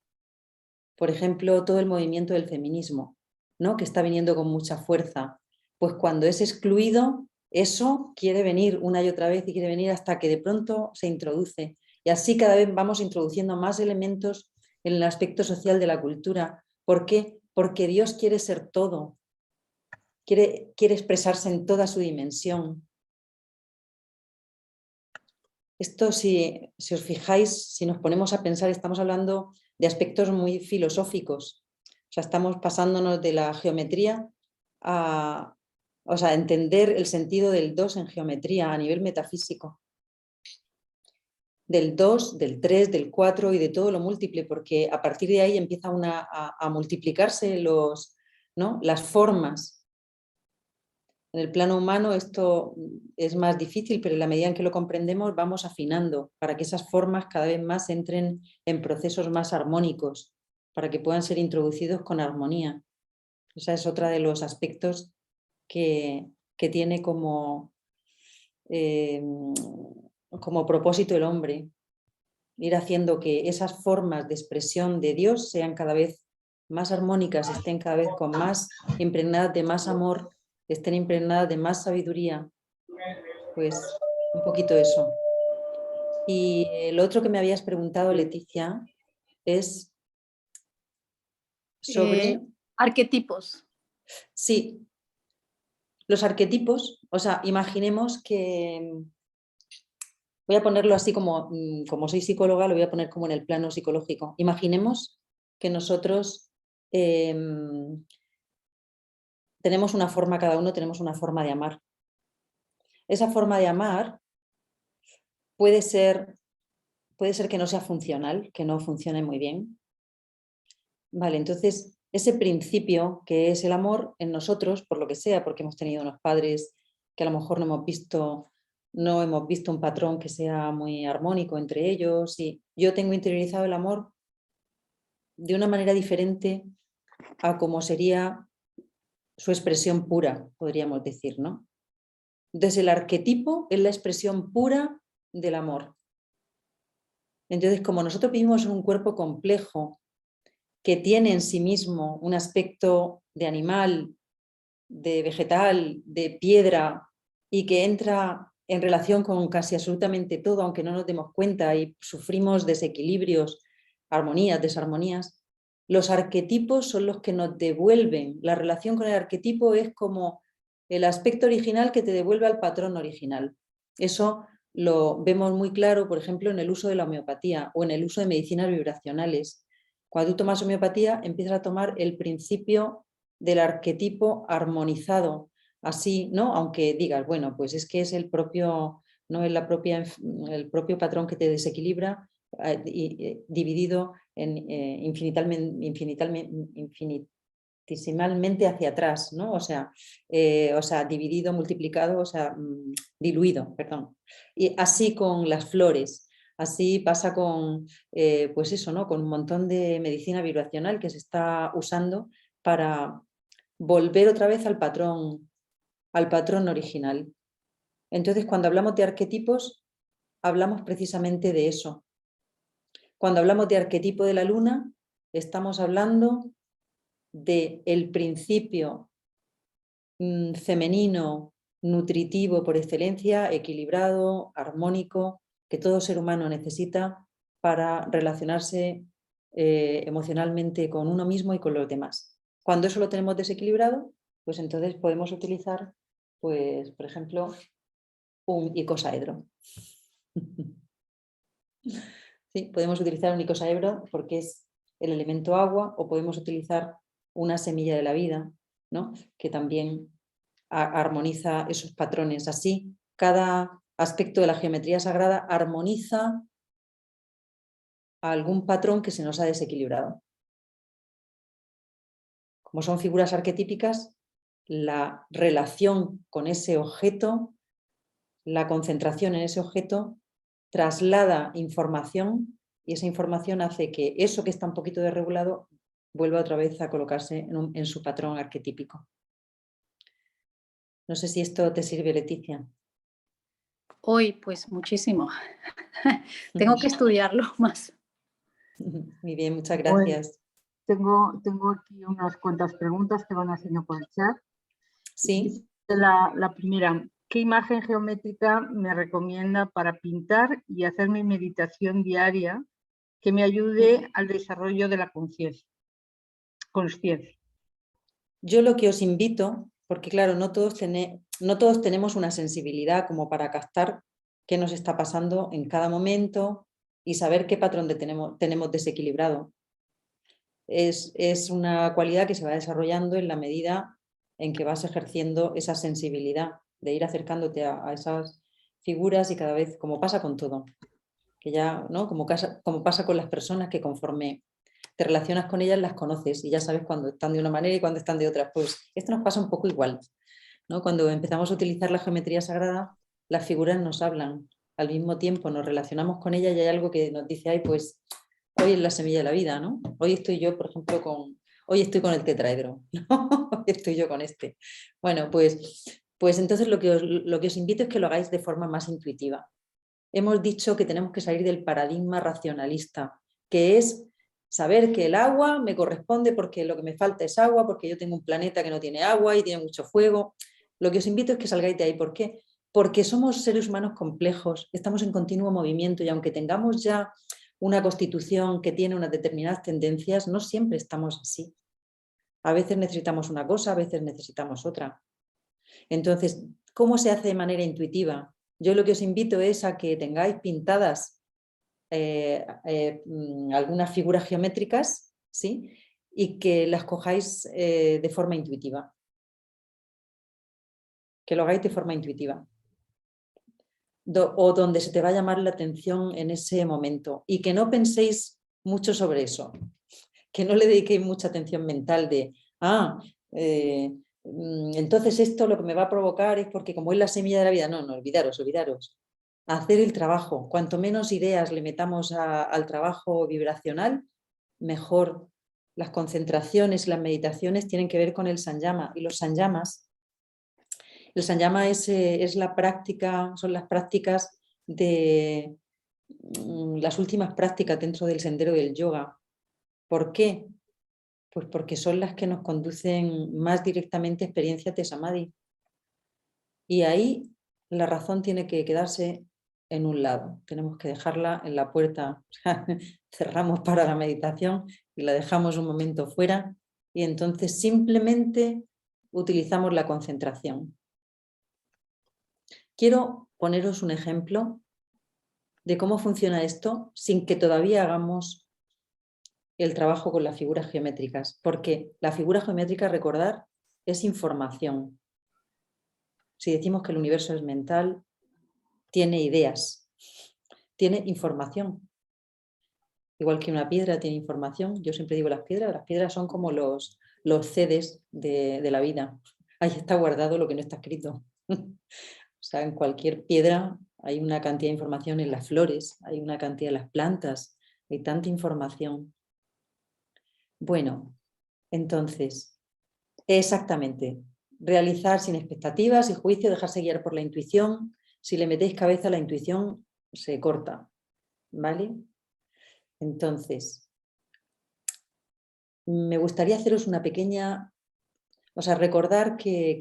Por ejemplo, todo el movimiento del feminismo, ¿no? Que está viniendo con mucha fuerza. Pues cuando es excluido, eso quiere venir una y otra vez y quiere venir hasta que de pronto se introduce. Y así cada vez vamos introduciendo más elementos en el aspecto social de la cultura. ¿Por qué? Porque Dios quiere ser todo. Quiere expresarse en toda su dimensión. Esto, si os fijáis, si nos ponemos a pensar, estamos hablando de aspectos muy filosóficos. O sea, estamos pasándonos de la geometría a entender el sentido del 2 en geometría a nivel metafísico. Del 2, del 3, del 4 y de todo lo múltiple, porque a partir de ahí empieza a multiplicarse las formas. En el plano humano esto es más difícil, pero en la medida en que lo comprendemos vamos afinando para que esas formas cada vez más entren en procesos más armónicos, para que puedan ser introducidos con armonía. Esa es otra de los aspectos que tiene como propósito el hombre, ir haciendo que esas formas de expresión de Dios sean cada vez más armónicas, estén cada vez con más impregnadas de más amor, estén impregnadas de más sabiduría, pues un poquito eso. Y lo otro que me habías preguntado, Leticia, es sobre... arquetipos. Sí, los arquetipos, o sea, imaginemos que... Voy a ponerlo así como soy psicóloga, lo voy a poner como en el plano psicológico. Imaginemos que nosotros tenemos una forma, cada uno tenemos una forma de amar. Esa forma de amar puede ser que no sea funcional, que no funcione muy bien. Vale, entonces ese principio que es el amor en nosotros, por lo que sea, porque hemos tenido unos padres que a lo mejor no hemos visto un patrón que sea muy armónico entre ellos, y yo tengo interiorizado el amor de una manera diferente a como sería su expresión pura, podríamos decir, ¿no? Entonces el arquetipo es la expresión pura del amor. Entonces, como nosotros vivimos en un cuerpo complejo que tiene en sí mismo un aspecto de animal, de vegetal, de piedra, y que entra en relación con casi absolutamente todo, aunque no nos demos cuenta, y sufrimos desequilibrios, armonías, desarmonías, los arquetipos son los que nos devuelven. La relación con el arquetipo es como el aspecto original que te devuelve al patrón original. Eso lo vemos muy claro, por ejemplo, en el uso de la homeopatía o en el uso de medicinas vibracionales. Cuando tú tomas homeopatía, empiezas a tomar el principio del arquetipo armonizado, así, ¿no? Aunque digas, bueno, pues es que es el propio, no es el propio patrón que te desequilibra, dividido en infinitesimalmente hacia atrás, ¿no? O sea, dividido, multiplicado, diluido, perdón. Y así con las flores. Así pasa con, pues eso, ¿no? Con un montón de medicina vibracional que se está usando para volver otra vez al patrón original. Entonces, cuando hablamos de arquetipos, hablamos precisamente de eso. Cuando hablamos de arquetipo de la luna, estamos hablando del principio femenino, nutritivo por excelencia, equilibrado, armónico, que todo ser humano necesita para relacionarse emocionalmente con uno mismo y con los demás. Cuando eso lo tenemos desequilibrado, pues entonces podemos utilizar, pues, por ejemplo, un icosaedro. Sí, podemos utilizar un icosaedro porque es el elemento agua, o podemos utilizar una semilla de la vida, ¿no? Que también armoniza esos patrones. Así, cada aspecto de la geometría sagrada armoniza a algún patrón que se nos ha desequilibrado. Como son figuras arquetípicas, la relación con ese objeto, la concentración en ese objeto, traslada información, y esa información hace que eso que está un poquito desregulado vuelva otra vez a colocarse en su patrón arquetípico. No sé si esto te sirve, Leticia. Hoy, pues muchísimo. Tengo que estudiarlo más. Muy bien, muchas gracias. Bueno, tengo aquí unas cuantas preguntas que van haciendo por el chat. Sí. La primera, ¿qué imagen geométrica me recomienda para pintar y hacer mi meditación diaria que me ayude al desarrollo de la conciencia? Yo lo que os invito, porque claro, no todos tenemos una sensibilidad como para captar qué nos está pasando en cada momento y saber qué patrón tenemos desequilibrado. Es una cualidad que se va desarrollando en la medida en que vas ejerciendo esa sensibilidad de ir acercándote a esas figuras, y cada vez, como pasa con todo, que ya, ¿no? Como pasa con las personas, que conforme te relacionas con ellas las conoces y ya sabes cuando están de una manera y cuando están de otra. Pues esto nos pasa un poco igual, ¿no? Cuando empezamos a utilizar la geometría sagrada, las figuras nos hablan al mismo tiempo, nos relacionamos con ellas y hay algo que nos dice, ay, pues hoy es la semilla de la vida, ¿no? Hoy estoy yo, por ejemplo, Hoy estoy con el tetraedro, ¿no? Estoy yo con este. Bueno, pues entonces lo que os invito es que lo hagáis de forma más intuitiva. Hemos dicho que tenemos que salir del paradigma racionalista, que es saber que el agua me corresponde porque lo que me falta es agua, porque yo tengo un planeta que no tiene agua y tiene mucho fuego. Lo que os invito es que salgáis de ahí. ¿Por qué? Porque somos seres humanos complejos, estamos en continuo movimiento y aunque tengamos ya una constitución que tiene unas determinadas tendencias, no siempre estamos así. A veces necesitamos una cosa, a veces necesitamos otra. Entonces, ¿cómo se hace de manera intuitiva? Yo lo que os invito es a que tengáis pintadas algunas figuras geométricas, ¿sí? Y que las cojáis de forma intuitiva. Que lo hagáis de forma intuitiva. O donde se te va a llamar la atención en ese momento. Y que no penséis mucho sobre eso. Que no le dediquéis mucha atención mental de, entonces esto lo que me va a provocar es porque como es la semilla de la vida. No, olvidaros. Hacer el trabajo. Cuanto menos ideas le metamos al trabajo vibracional, mejor. Las concentraciones, las meditaciones tienen que ver con el sanyama. Y los sanyamas, el sanyama es la práctica, son las prácticas de las últimas prácticas dentro del sendero del yoga. ¿Por qué? Pues porque son las que nos conducen más directamente a experiencias de samadhi. Y ahí la razón tiene que quedarse en un lado. Tenemos que dejarla en la puerta. Cerramos para la meditación y la dejamos un momento fuera y entonces simplemente utilizamos la concentración. Quiero poneros un ejemplo de cómo funciona esto sin que todavía hagamos el trabajo con las figuras geométricas, porque la figura geométrica, recordar, es información. Si decimos que el universo es mental, tiene ideas, tiene información. Igual que una piedra tiene información, yo siempre digo las piedras son como los CDs de la vida. Ahí está guardado lo que no está escrito. O sea, en cualquier piedra hay una cantidad de información, en las flores, hay una cantidad de las plantas, hay tanta información. Bueno, entonces, exactamente, realizar sin expectativas y juicio, dejarse guiar por la intuición. Si le metéis cabeza a la intuición, se corta, ¿vale? Entonces, me gustaría haceros una pequeña... O sea, recordar que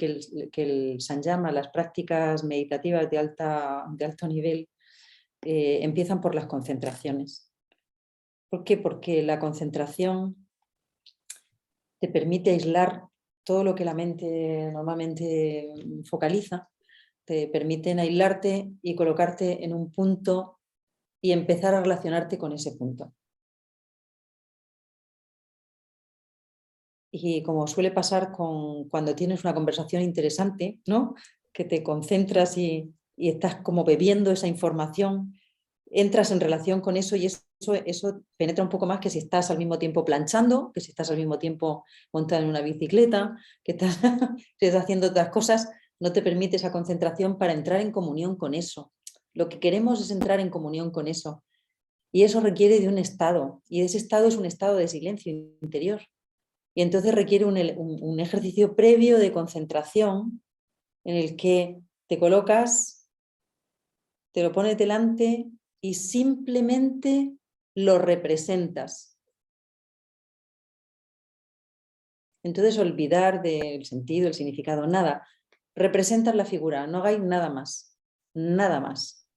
el sanyama, las prácticas meditativas de alto nivel, empiezan por las concentraciones. ¿Por qué? Porque la concentración te permite aislar todo lo que la mente normalmente focaliza, te permiten aislarte y colocarte en un punto y empezar a relacionarte con ese punto. Y como suele pasar cuando tienes una conversación interesante, ¿no? Que te concentras y estás como bebiendo esa información, entras en relación con eso y eso penetra un poco más que si estás al mismo tiempo planchando, que si estás al mismo tiempo montado en una bicicleta, que estás haciendo otras cosas, no te permite esa concentración para entrar en comunión con eso. Lo que queremos es entrar en comunión con eso. Y eso requiere de un estado, y ese estado es un estado de silencio interior. Y entonces requiere un ejercicio previo de concentración en el que te colocas, te lo pones delante y simplemente lo representas. Entonces olvidar del sentido, el significado, nada. Representas la figura, no hagáis nada más, nada más.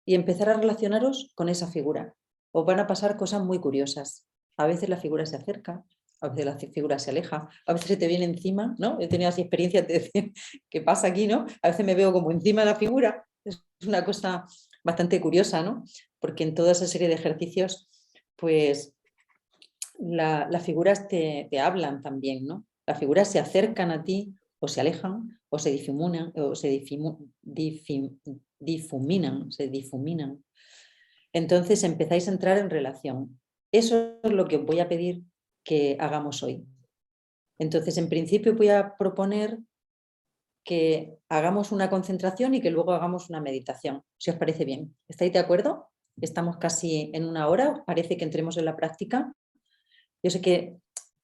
Y empezar a relacionaros con esa figura. Os van a pasar cosas muy curiosas. A veces la figura se acerca, a veces la figura se aleja, a veces se te viene encima, ¿no? He tenido así experiencias de decir, ¿qué pasa aquí, no? A veces me veo como encima de la figura. Es una cosa bastante curiosa, ¿no? Porque en toda esa serie de ejercicios, pues las figuras te hablan también, ¿no? Las figuras se acercan a ti o se alejan o se difuminan o se difuminan. Entonces empezáis a entrar en relación. Eso es lo que os voy a pedir que hagamos hoy. Entonces, en principio voy a proponer que hagamos una concentración y que luego hagamos una meditación, si os parece bien. ¿Estáis de acuerdo? Estamos casi en una hora, ¿os parece que entremos en la práctica? Yo sé que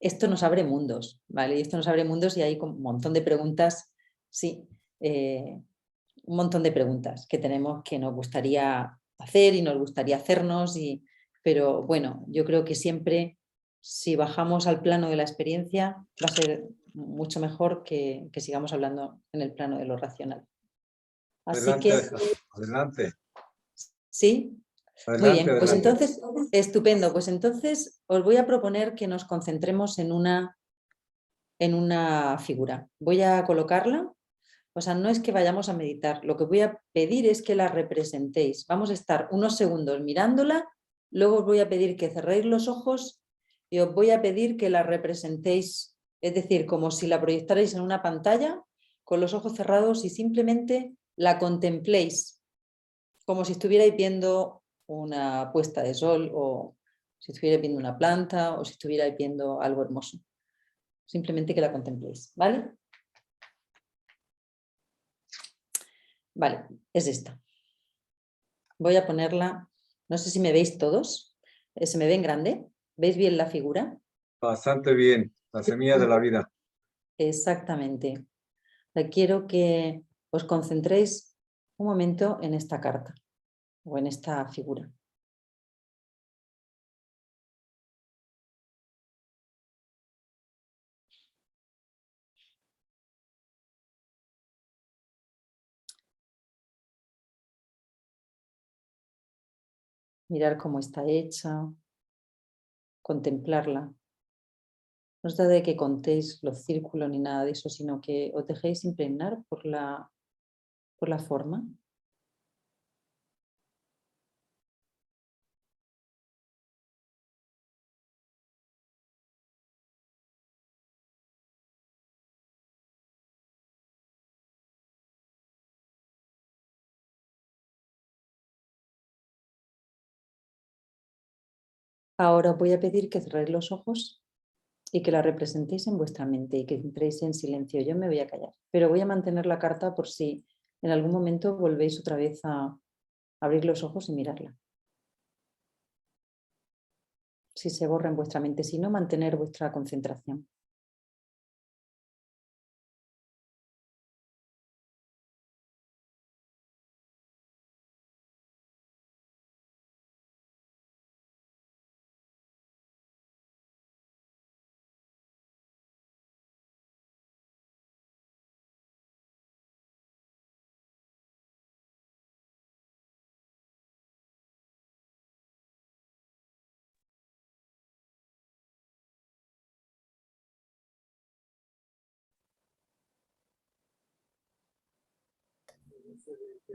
esto nos abre mundos, ¿vale? Y esto nos abre mundos y hay un montón de preguntas, sí, un montón de preguntas que tenemos que nos gustaría hacer y nos gustaría hacernos, pero bueno, yo creo que siempre si bajamos al plano de la experiencia va a ser mucho mejor que sigamos hablando en el plano de lo racional. Así Adelante, que, adelante, sí, muy adelante, bien, pues adelante. entonces, estupendo, pues entonces os voy a proponer que nos concentremos en una figura. Voy a colocarla, o sea, no es que vayamos a meditar, lo que voy a pedir es que la representéis. Vamos a estar unos segundos mirándola, luego os voy a pedir que cerréis los ojos y os voy a pedir que la representéis, es decir, como si la proyectarais en una pantalla con los ojos cerrados y simplemente la contempléis, como si estuvierais viendo una puesta de sol o si estuvierais viendo una planta o si estuvierais viendo algo hermoso. Simplemente que la contempléis, ¿vale? Vale, es esta. Voy a ponerla, no sé si me veis todos, ¿se me ve en grande? ¿Veis bien la figura? Bastante bien, la semilla de la vida. Exactamente. Quiero que os concentréis un momento en esta carta o en esta figura. Mirar cómo está hecha, contemplarla. No se trata de que contéis los círculos ni nada de eso, sino que os dejéis impregnar por la forma. Ahora os voy a pedir que cerréis los ojos y que la representéis en vuestra mente y que entréis en silencio. Yo me voy a callar, pero voy a mantener la carta por si en algún momento volvéis otra vez a abrir los ojos y mirarla. Si se borra en vuestra mente, si no, mantener vuestra concentración.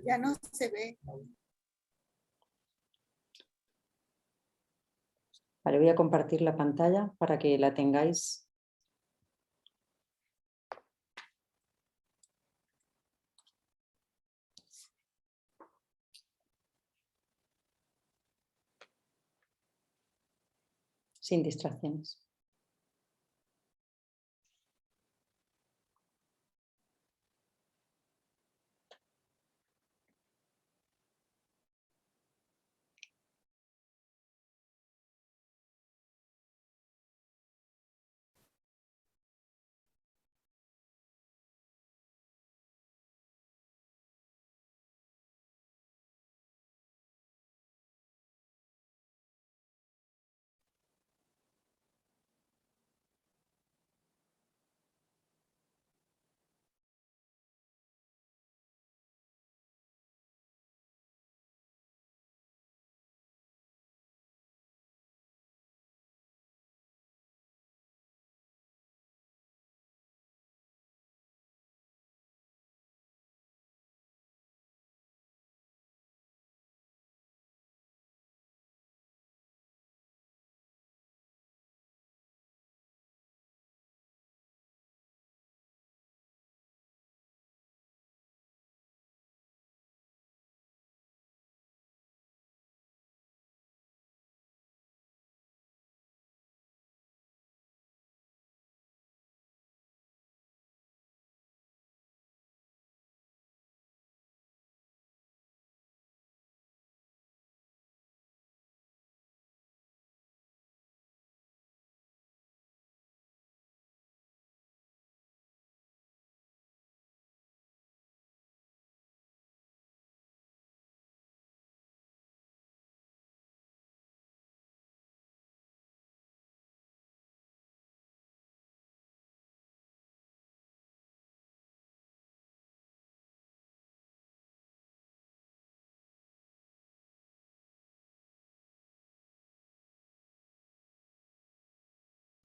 Ya no se ve. Vale, voy a compartir la pantalla para que la tengáis. Sin distracciones.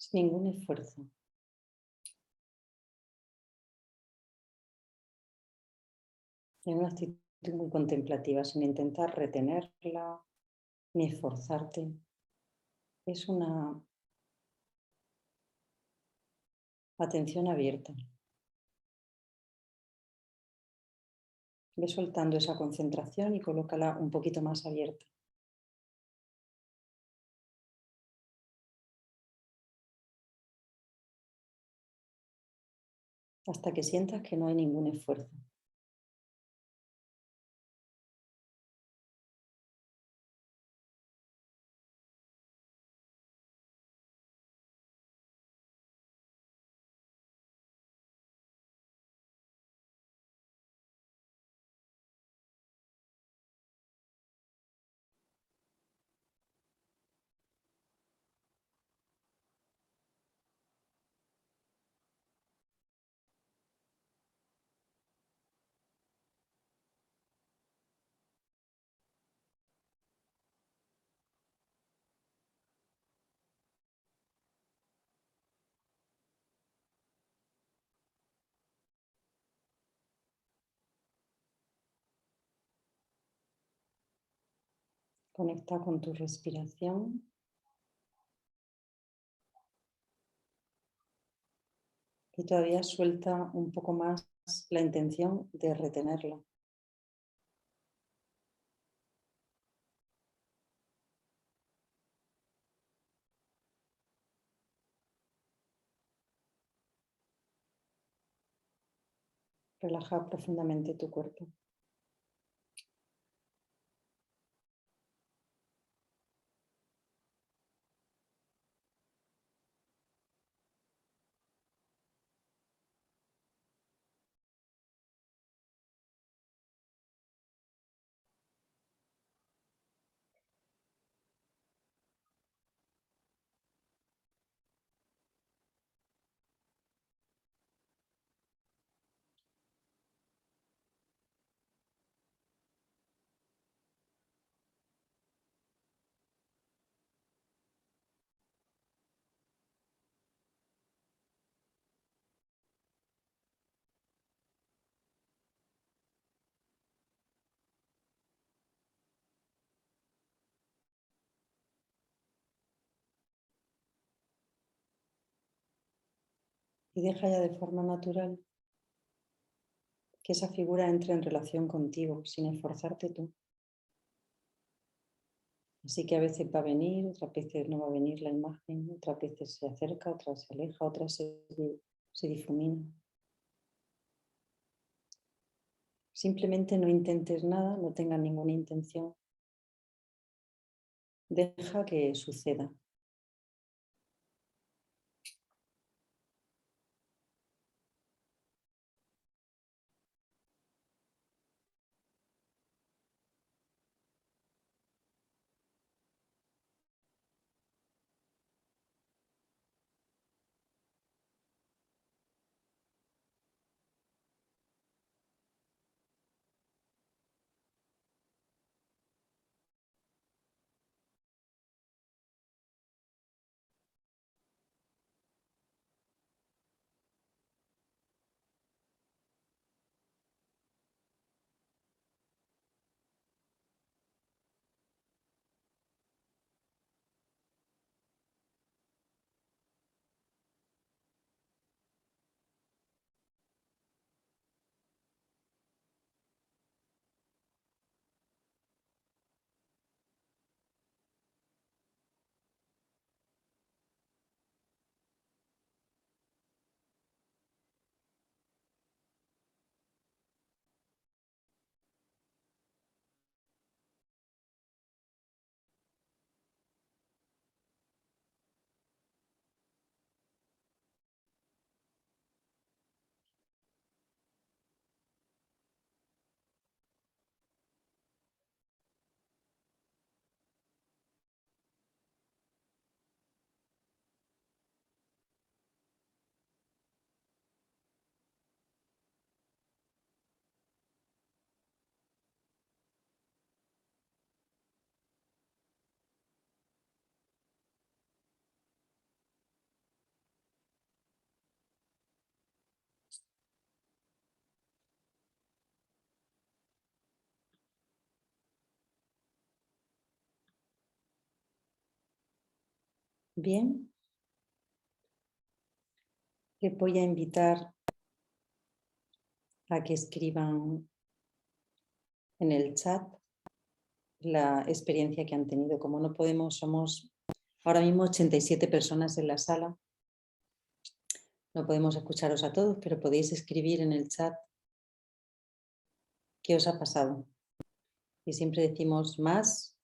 sin ningún esfuerzo. En una actitud muy contemplativa, sin intentar retenerla ni esforzarte. Es una atención abierta. Ve soltando esa concentración y colócala un poquito más abierta. Hasta que sientas que no hay ningún esfuerzo. Conecta con tu respiración. Y todavía suelta un poco más la intención de retenerla. Relaja profundamente tu cuerpo. Y deja ya de forma natural que esa figura entre en relación contigo, sin esforzarte tú. Así que a veces va a venir, otras veces no va a venir la imagen, otras veces se acerca, otras se aleja, otras se difumina. Simplemente no intentes nada, no tengas ninguna intención. Deja que suceda. Bien. Les voy a invitar a que escriban en el chat la experiencia que han tenido. Como no podemos, somos ahora mismo 87 personas en la sala. No podemos escucharos a todos, pero podéis escribir en el chat qué os ha pasado. Y siempre decimos más,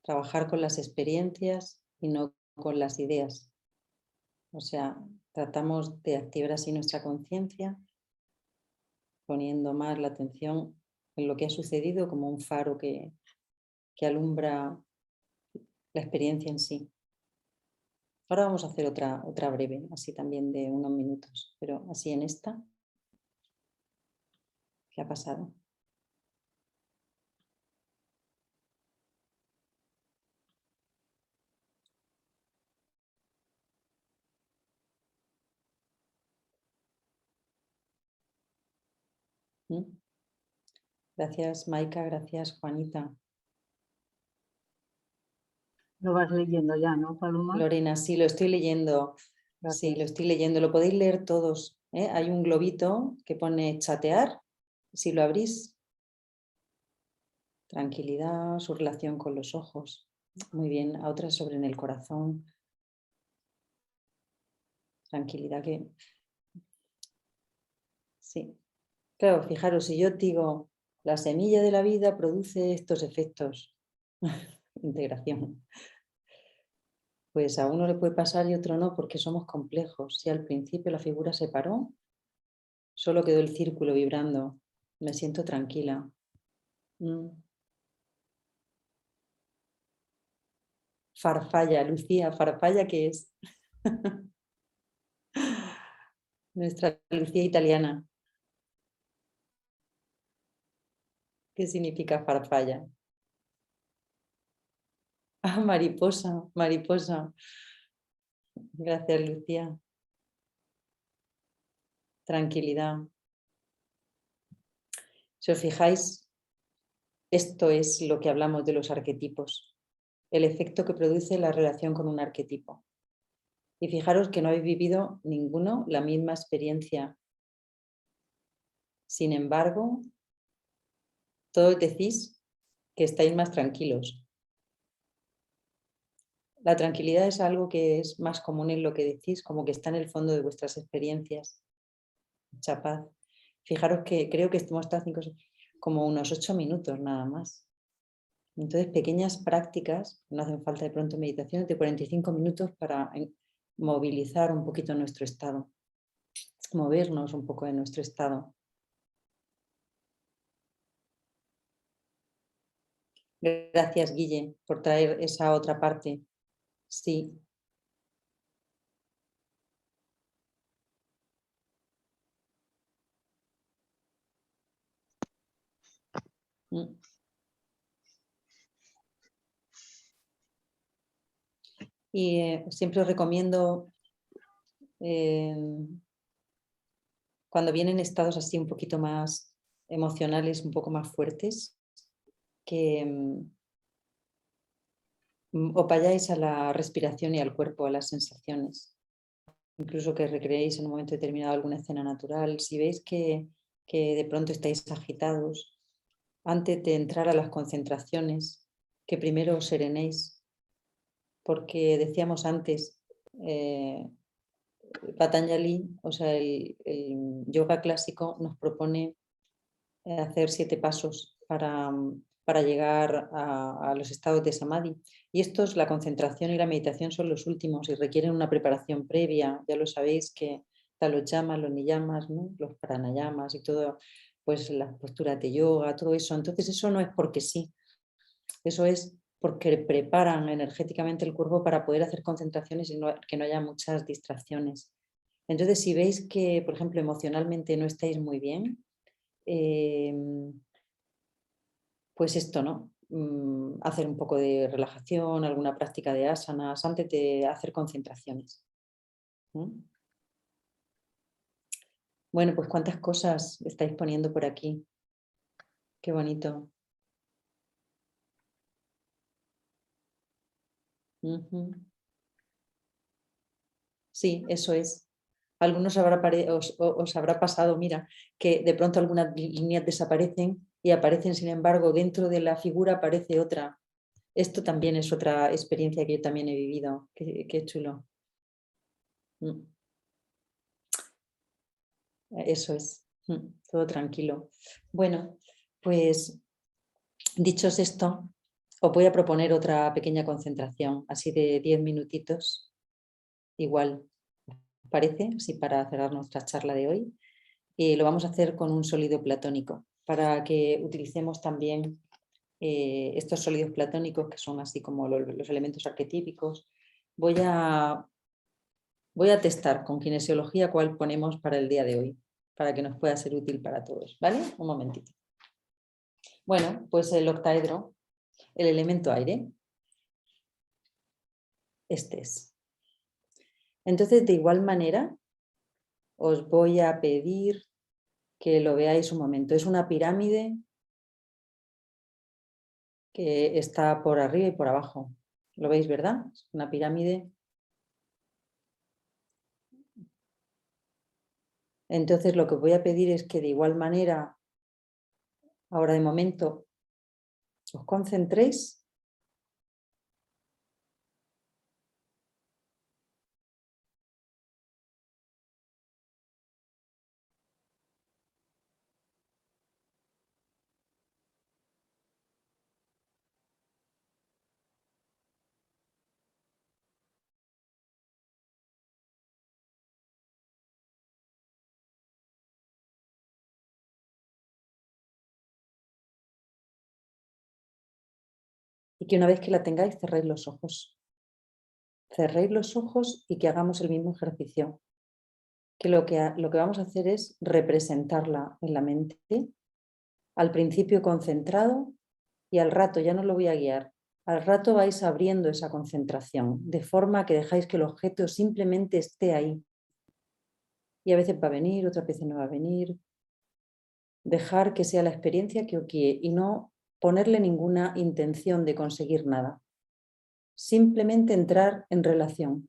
trabajar con las experiencias y no con las ideas. O sea, tratamos de activar así nuestra conciencia, poniendo más la atención en lo que ha sucedido como un faro que alumbra la experiencia en sí. Ahora vamos a hacer otra breve, así también de unos minutos, pero así en esta, ¿qué ha pasado? ¿Mm? Gracias, Maika, gracias, Juanita. Lo vas leyendo ya, ¿no, Paloma? Lorena, sí, lo estoy leyendo. Gracias. Sí, lo estoy leyendo. Lo podéis leer todos, ¿eh? Hay un globito que pone chatear. Si lo abrís, tranquilidad, su relación con los ojos. Muy bien, a otras sobre en el corazón. Tranquilidad que... Sí. Claro, fijaros, si yo digo, la semilla de la vida produce estos efectos. Integración. Pues a uno le puede pasar y otro no, porque somos complejos. Si al principio la figura se paró, solo quedó el círculo vibrando. Me siento tranquila. Farfalla, Lucía, farfalla, ¿qué es? Nuestra Lucía italiana. ¿Qué significa farfalla? Ah, mariposa, mariposa. Gracias, Lucía. Tranquilidad. Si os fijáis, esto es lo que hablamos de los arquetipos. El efecto que produce la relación con un arquetipo. Y fijaros que no habéis vivido ninguno la misma experiencia. Sin embargo, todos decís que estáis más tranquilos. La tranquilidad es algo que es más común en lo que decís, como que está en el fondo de vuestras experiencias. Mucha paz. Fijaros que creo que hemos estado como unos 8 minutos nada más. Entonces, pequeñas prácticas, no hacen falta de pronto meditaciones de 45 minutos para movilizar un poquito nuestro estado, movernos un poco de nuestro estado. Gracias, Guille, por traer esa otra parte. Sí. Y siempre os recomiendo, cuando vienen estados así un poquito más emocionales, un poco más fuertes, que os vayáis a la respiración y al cuerpo, a las sensaciones. Incluso que recreéis en un momento determinado alguna escena natural. Si veis que de pronto estáis agitados, antes de entrar a las concentraciones, que primero os serenéis. Porque decíamos antes, Patanjali, o sea, el yoga clásico nos propone hacer 7 pasos para llegar a los estados de samadhi. Y estos, la concentración y la meditación, son los últimos y requieren una preparación previa. Ya lo sabéis que están los yamas, los niyamas, ¿no? Los pranayamas y todo, pues las posturas de yoga, todo eso. Entonces eso no es porque sí, eso es porque preparan energéticamente el cuerpo para poder hacer concentraciones y que no haya muchas distracciones. Entonces, si veis que, por ejemplo, emocionalmente no estáis muy bien, pues esto, ¿no? Hacer un poco de relajación, alguna práctica de asanas antes de hacer concentraciones. Bueno, pues cuántas cosas estáis poniendo por aquí. Qué bonito. Sí, eso es. Algunos os habrá pasado, mira, que de pronto algunas líneas desaparecen y aparecen, sin embargo, dentro de la figura aparece otra. Esto también es otra experiencia que yo también he vivido. Qué chulo. Eso es. Todo tranquilo. Bueno, pues dichos esto, os voy a proponer otra pequeña concentración, así de 10 minutitos. Igual, ¿parece? Así para cerrar nuestra charla de hoy. Y lo vamos a hacer con un sólido platónico, para que utilicemos también estos sólidos platónicos, que son así como los elementos arquetípicos. Voy a testar con kinesiología cuál ponemos para el día de hoy, para que nos pueda ser útil para todos. ¿Vale? Un momentito. Bueno, pues el octaedro, el elemento aire. Este es. Entonces, de igual manera, os voy a pedir que lo veáis un momento. Es una pirámide que está por arriba y por abajo. ¿Lo veis, verdad? Es una pirámide. Entonces, lo que voy a pedir es que de igual manera, ahora de momento, os concentréis . Y que una vez que la tengáis, cerréis los ojos. Cerréis los ojos y que hagamos el mismo ejercicio. Que lo que vamos a hacer es representarla en la mente. Al principio concentrado y al rato, ya no lo voy a guiar, al rato vais abriendo esa concentración, de forma que dejáis que el objeto simplemente esté ahí. Y a veces va a venir, otras veces no va a venir. Dejar que sea la experiencia que os guíe y no ponerle ninguna intención de conseguir nada. Simplemente entrar en relación.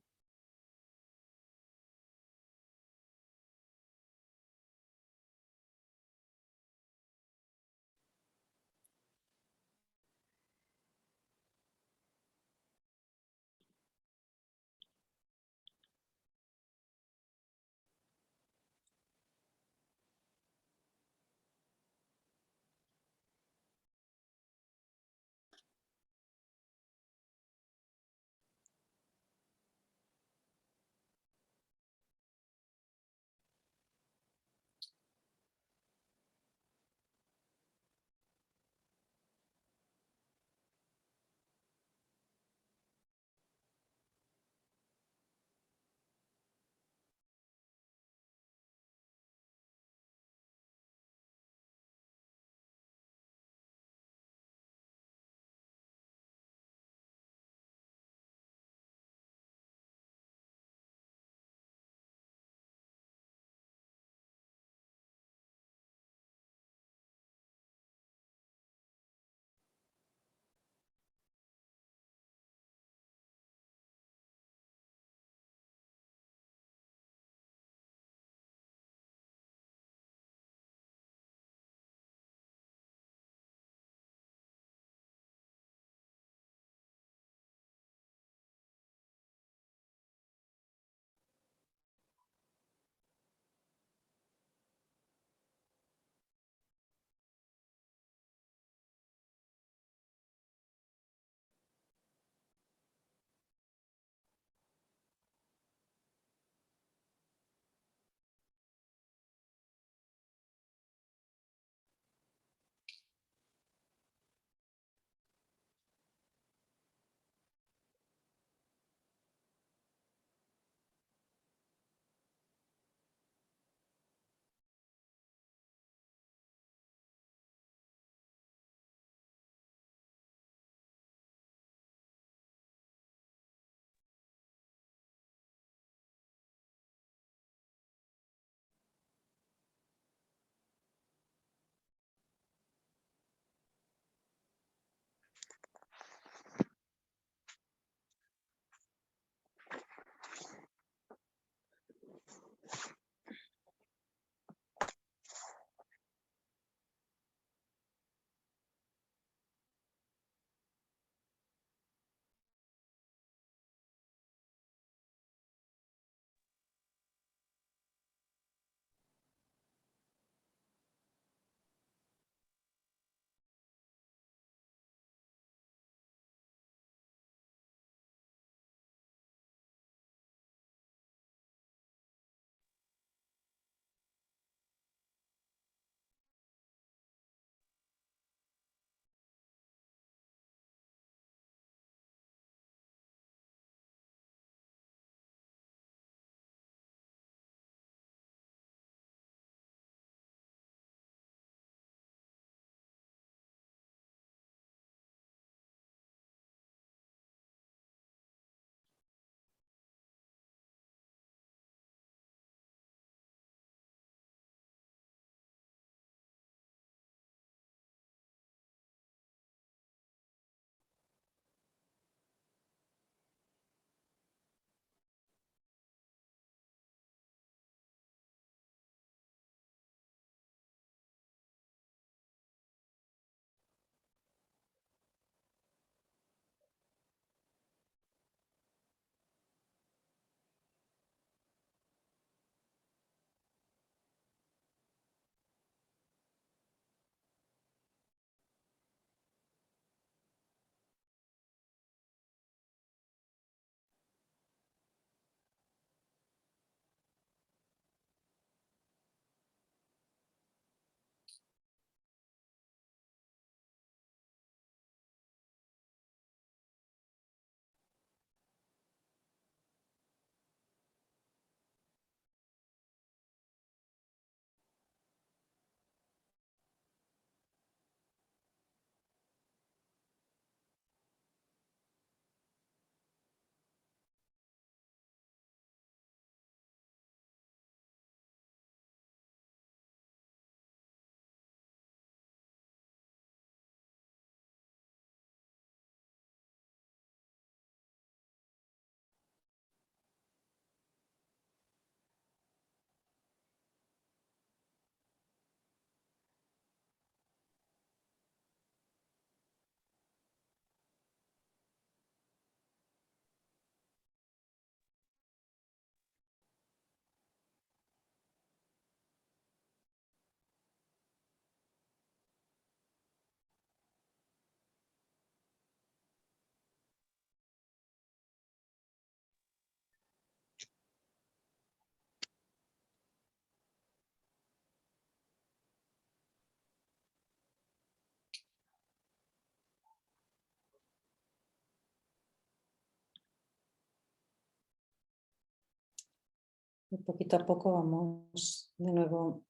Y poquito a poco vamos de nuevo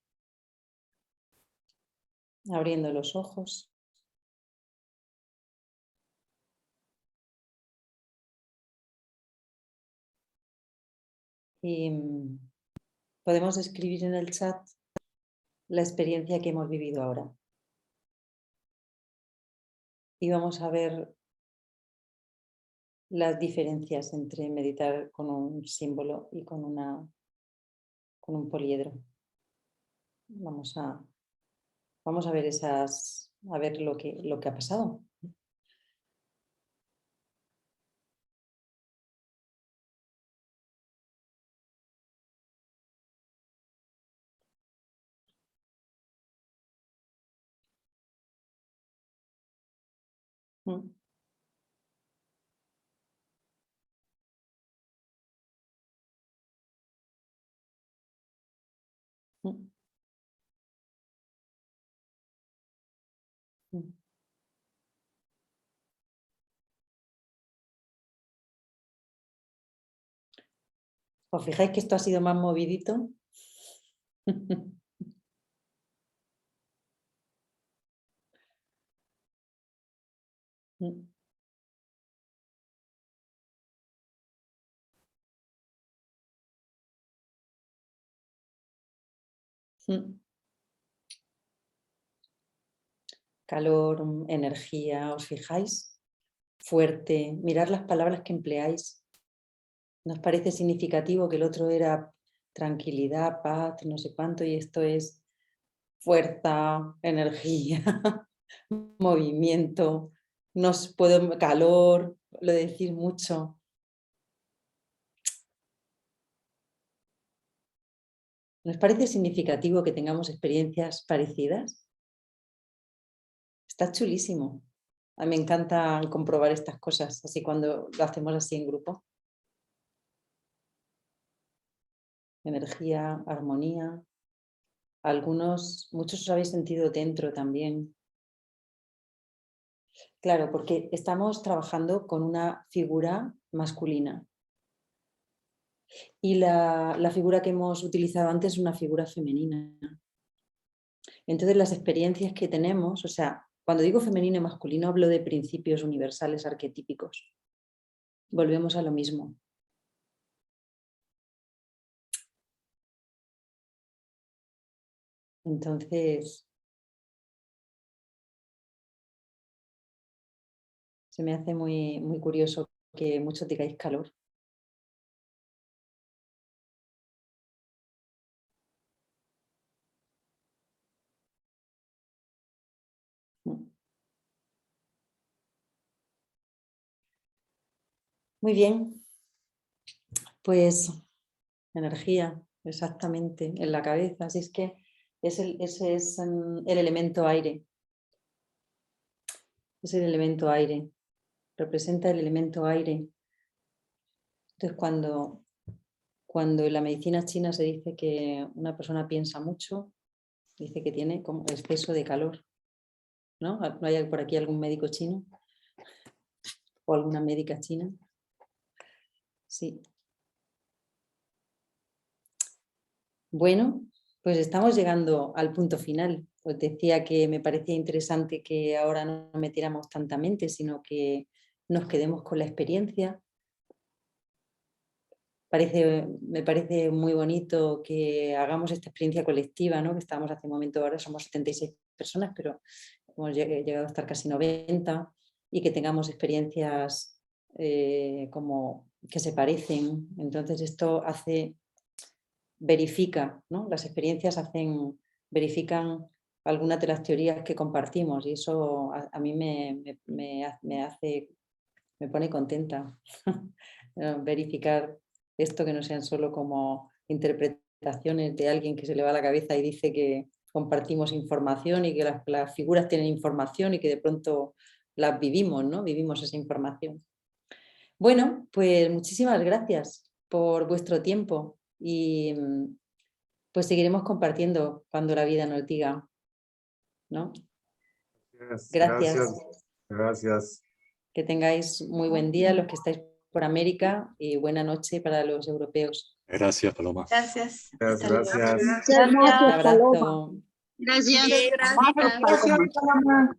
abriendo los ojos. Y podemos escribir en el chat la experiencia que hemos vivido ahora. Y vamos a ver las diferencias entre meditar con un símbolo y con un poliedro. Vamos a ver lo que ha pasado. Mm. Mm. Mm. ¿Os fijáis que esto ha sido más movidito? Mm. Mm. Calor, energía, ¿os fijáis? Fuerte, mirad las palabras que empleáis. Nos parece significativo que el otro era tranquilidad, paz, no sé cuánto, y esto es fuerza, energía, movimiento, calor, lo de decir mucho. ¿Nos parece significativo que tengamos experiencias parecidas? Está chulísimo. A mí me encanta comprobar estas cosas, así cuando lo hacemos así en grupo. Energía, armonía. Muchos os habéis sentido dentro también. Claro, porque estamos trabajando con una figura masculina. Y la figura que hemos utilizado antes es una figura femenina. Entonces las experiencias que tenemos, o sea, cuando digo femenino y masculino hablo de principios universales arquetípicos. Volvemos a lo mismo. Entonces, se me hace muy, muy curioso que muchos digáis calor. Muy bien, pues energía, exactamente, en la cabeza. Así es que ese es el elemento aire. Es el elemento aire. Representa el elemento aire. Entonces, cuando en la medicina china se dice que una persona piensa mucho, dice que tiene como exceso de calor. ¿No? ¿No hay por aquí algún médico chino? ¿O alguna médica china? Sí. Bueno, pues estamos llegando al punto final. Os decía que me parecía interesante que ahora no metiéramos tanta mente, sino que nos quedemos con la experiencia. Me parece muy bonito que hagamos esta experiencia colectiva, ¿no? Que estamos hace un momento, ahora somos 76 personas, pero hemos llegado a estar casi 90, y que tengamos experiencias como que se parecen. Entonces esto verifica, ¿no? Las experiencias verifican algunas de las teorías que compartimos, y eso a mí me pone contenta. Verificar esto, que no sean solo como interpretaciones de alguien que se le va a la cabeza y dice que compartimos información y que las figuras tienen información y que de pronto las vivimos, ¿no? Vivimos esa información. Bueno, pues muchísimas gracias por vuestro tiempo y pues seguiremos compartiendo cuando la vida nos diga, ¿no? Gracias. Gracias. Que tengáis muy buen día los que estáis por América y buena noche para los europeos. Gracias, Paloma. Gracias. Muchas Hasta luego. gracias. Un abrazo. Gracias. Gracias, Paloma.